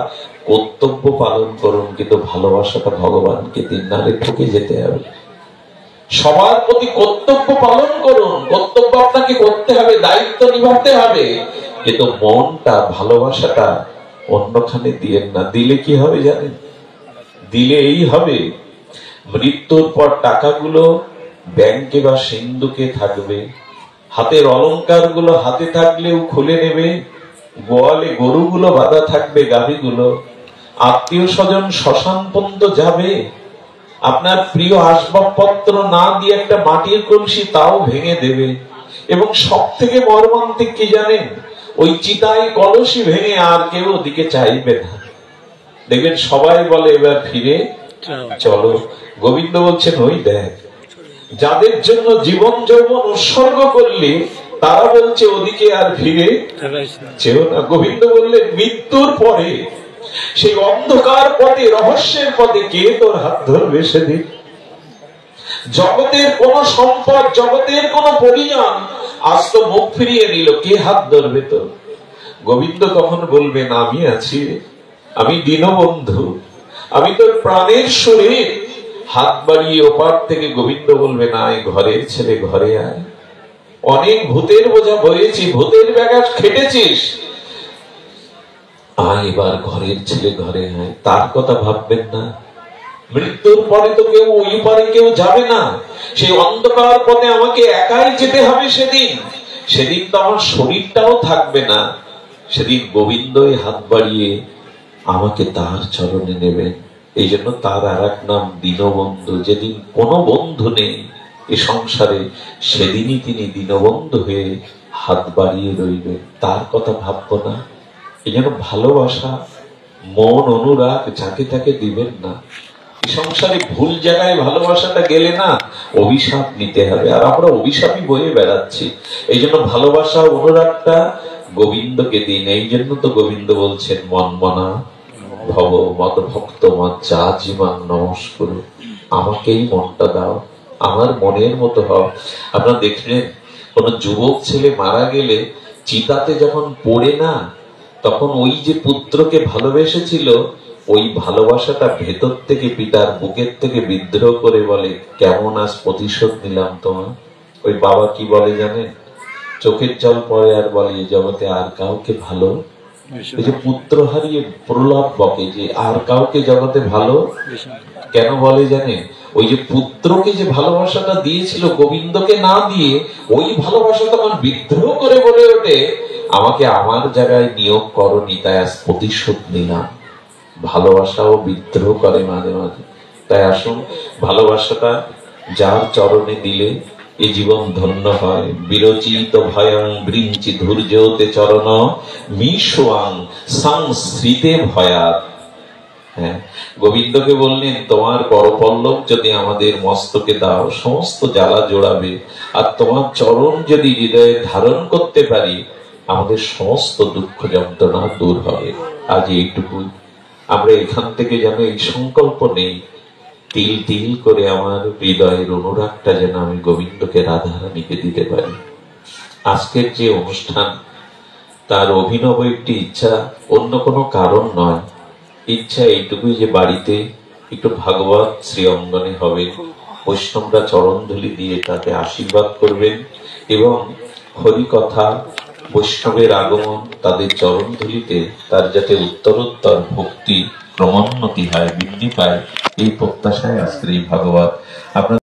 কর্তব্য পালন করুন, কিন্তু ভালোবাসাটা ভগবানকে দিন, নাহলে ঠকে যেতে হবে। সবার প্রতি কর্তব্য পালন করুন, কর্তব্য আপনাকে করতে হবে, দায়িত্ব নিভাতে হবে, কিন্তু মনটা ভালোবাসাটা অন্যখানে দিয়েন না। দিলে কি হবে জানেন? দিলে এই হবে, মৃত্যুর পর টাকাগুলো ব্যাংকে বা সিন্ধুকে থাকবে, হাতের অলংকার গুলো হাতে থাকলেও খুলে নেবে, গোয়ালে গরুগুলো বাঁধা থাকবে, গাভীগুলো, আত্মীয় স্বজন শ্মশান পর্যন্ত যাবে, আপনার প্রিয় আসবাবপত্র না দিয়ে একটা মাটির কলসি তাও ভেঙে দেবে। এবং সব থেকে মর্মান্তিক কি জানেন? ওই চিতায় কলসি ভেঙে আর কেউ ওদিকে চাইবে না। দেখবেন সবাই বলে এবার ফিরে চলো। গোবিন্দ বলছেন, ওই দেখ, যাদের জন্য জীবন যৌবন উৎসর্গ করলে তারা বলছে ওদিকে আর ফিরে চেও না। গোবিন্দ বললেন, মৃত্যুর পরে সেই অন্ধকার পথে, রহস্যের পথে কে তোর হাত ধরবে সেদিন? জগতের কোন সম্পদ, জগতের কোন পরিজন আজ তো মুখ ফিরিয়ে নিল, কে হাত ধরবে তোর? গোবিন্দ তখন বলবেন, আমি আছি, আমি দীনবন্ধু, আমি তোর প্রাণের শরীর। হাত বাড়িয়ে ওপার থেকে গোবিন্দ বলবেন, আয় ঘরের ছেলে, ঘরে আয়। অনেক ভূতের বোঝা বয়েছি, ভূতের ব্যাঘা খেটেছিস, আয় এবার ঘরের ছেলে, ঘরে আয়। তার কথা ভাববেন না। মৃত্যুর পরে তো কেউ ওই পারে কেউ যাবে না, সেই অন্ধকার পথে আমাকে একাই যেতে হবে। সেদিন তো আমার শরীরটাও থাকবে না। সেদিন গোবিন্দই হাত বাড়িয়ে আমাকে তার চরণে নেবেন। এই জন্য তার আর এক নাম দীনবন্ধু। যেদিন কোনো বন্ধু নেই এ সংসারে, সেদিনই তিনি দীনবন্ধু হয়ে হাত বাড়িয়ে রইবেন। তার কথা ভাববো না। এই জন্য ভালোবাসা, মন, অনুরাগ যাকে তাকে দিবেন না। এই সংসারে ভুল জায়গায় ভালোবাসাটা গেলে না, অভিশাপ নিতে হবে, আর আমরা অভিশাপই বয়ে বেড়াচ্ছি। এই জন্য ভালোবাসা, অনুরাগটা গোবিন্দকে দিন। এই জন্য তো গোবিন্দ বলছেন, মন মনা ভব মদ ভক্ত মজ্জাজিমাং নমস্কুরু, আমাকেই মনটা দাও, আমার মনের মতো হও। আপনারা দেখলেন কোন যুবক ছেলে মারা গেলে চিতাতে যখন পড়ে না, তখন ওই যে পুত্রকে ভালোবেসেছিল, ওই ভালোবাসাটা ভেতর থেকে পিতার বুকের থেকে বিদ্রোহ করে বলে, কেমন আজ প্রতিশোধ নিলাম তোমার। ওই বাবা কি বলে জানেন? চোখের জল পড়ে আর বলে, এই জগতে আর কাউকে ভালো, এই যে পুত্র হারিয়ে প্রহ্লাদ বকে যে আর কাউকে জগতে ভালো কেন বলে জানেন? ওই যে পুত্রকে যে ভালোবাসাটা দিয়েছিল গোবিন্দকে না দিয়ে, ওই ভালোবাসা তখন বিদ্রোহ করে বলে ওঠে, আমাকে আমার জায়গায় নিয়োগ করনি, তাই আজ প্রতিশোধ নিলাম। ভালোবাসাও বিদ্রোহ করে মাঝে মাঝে। তাই আসুন, ভালোবাসাটা যার চরণে দিলে এই জীবন ধন্য হয়। বিরচিত ভয়ং বৃঞ্চি ধৈর্যতে চরণ মিশোয়াং সংস্মৃতে ভয়াত। হ্যাঁ, গোবিন্দকে বললেন, তোমার করপল্লব যদি আমাদের মস্তকে দাও, সমস্ত জ্বালা জোড়াবে, আর তোমার চরণ যদি হৃদয়ে ধারণ করতে পারি, আমাদের সমস্ত দুঃখ যন্ত্রণা দূর হবে। আজ এইটুকুই। আমরা এখান থেকে যেন এই সংকল্প নেই, তিল তিল করে আমার হৃদয়ের অনুরাগটা যেন আমি গোবিন্দকে রাধারানীকে দিতে পারি। আজকের যে অনুষ্ঠান, তার অভিনব একটি ইচ্ছা, অন্য কোনো কারণ নয়। ইচ্ছা এইটুকুই যে বাড়িতে একটু ভাগবত শ্রী অঙ্গনে হবে, বৈষ্ণবরা চরণ ধুলি দিয়ে তাকে আশীর্বাদ করবেন, এবং হরি কথা, বৈষ্ণবের আগমন, তাদের চরণ ধুলিতে তার যাতে উত্তরোত্তর ভক্তি ক্রমোন্নতি হয়, বৃদ্ধি পায়, এই প্রত্যাশায় আজকের এই ভাগবত। আপনার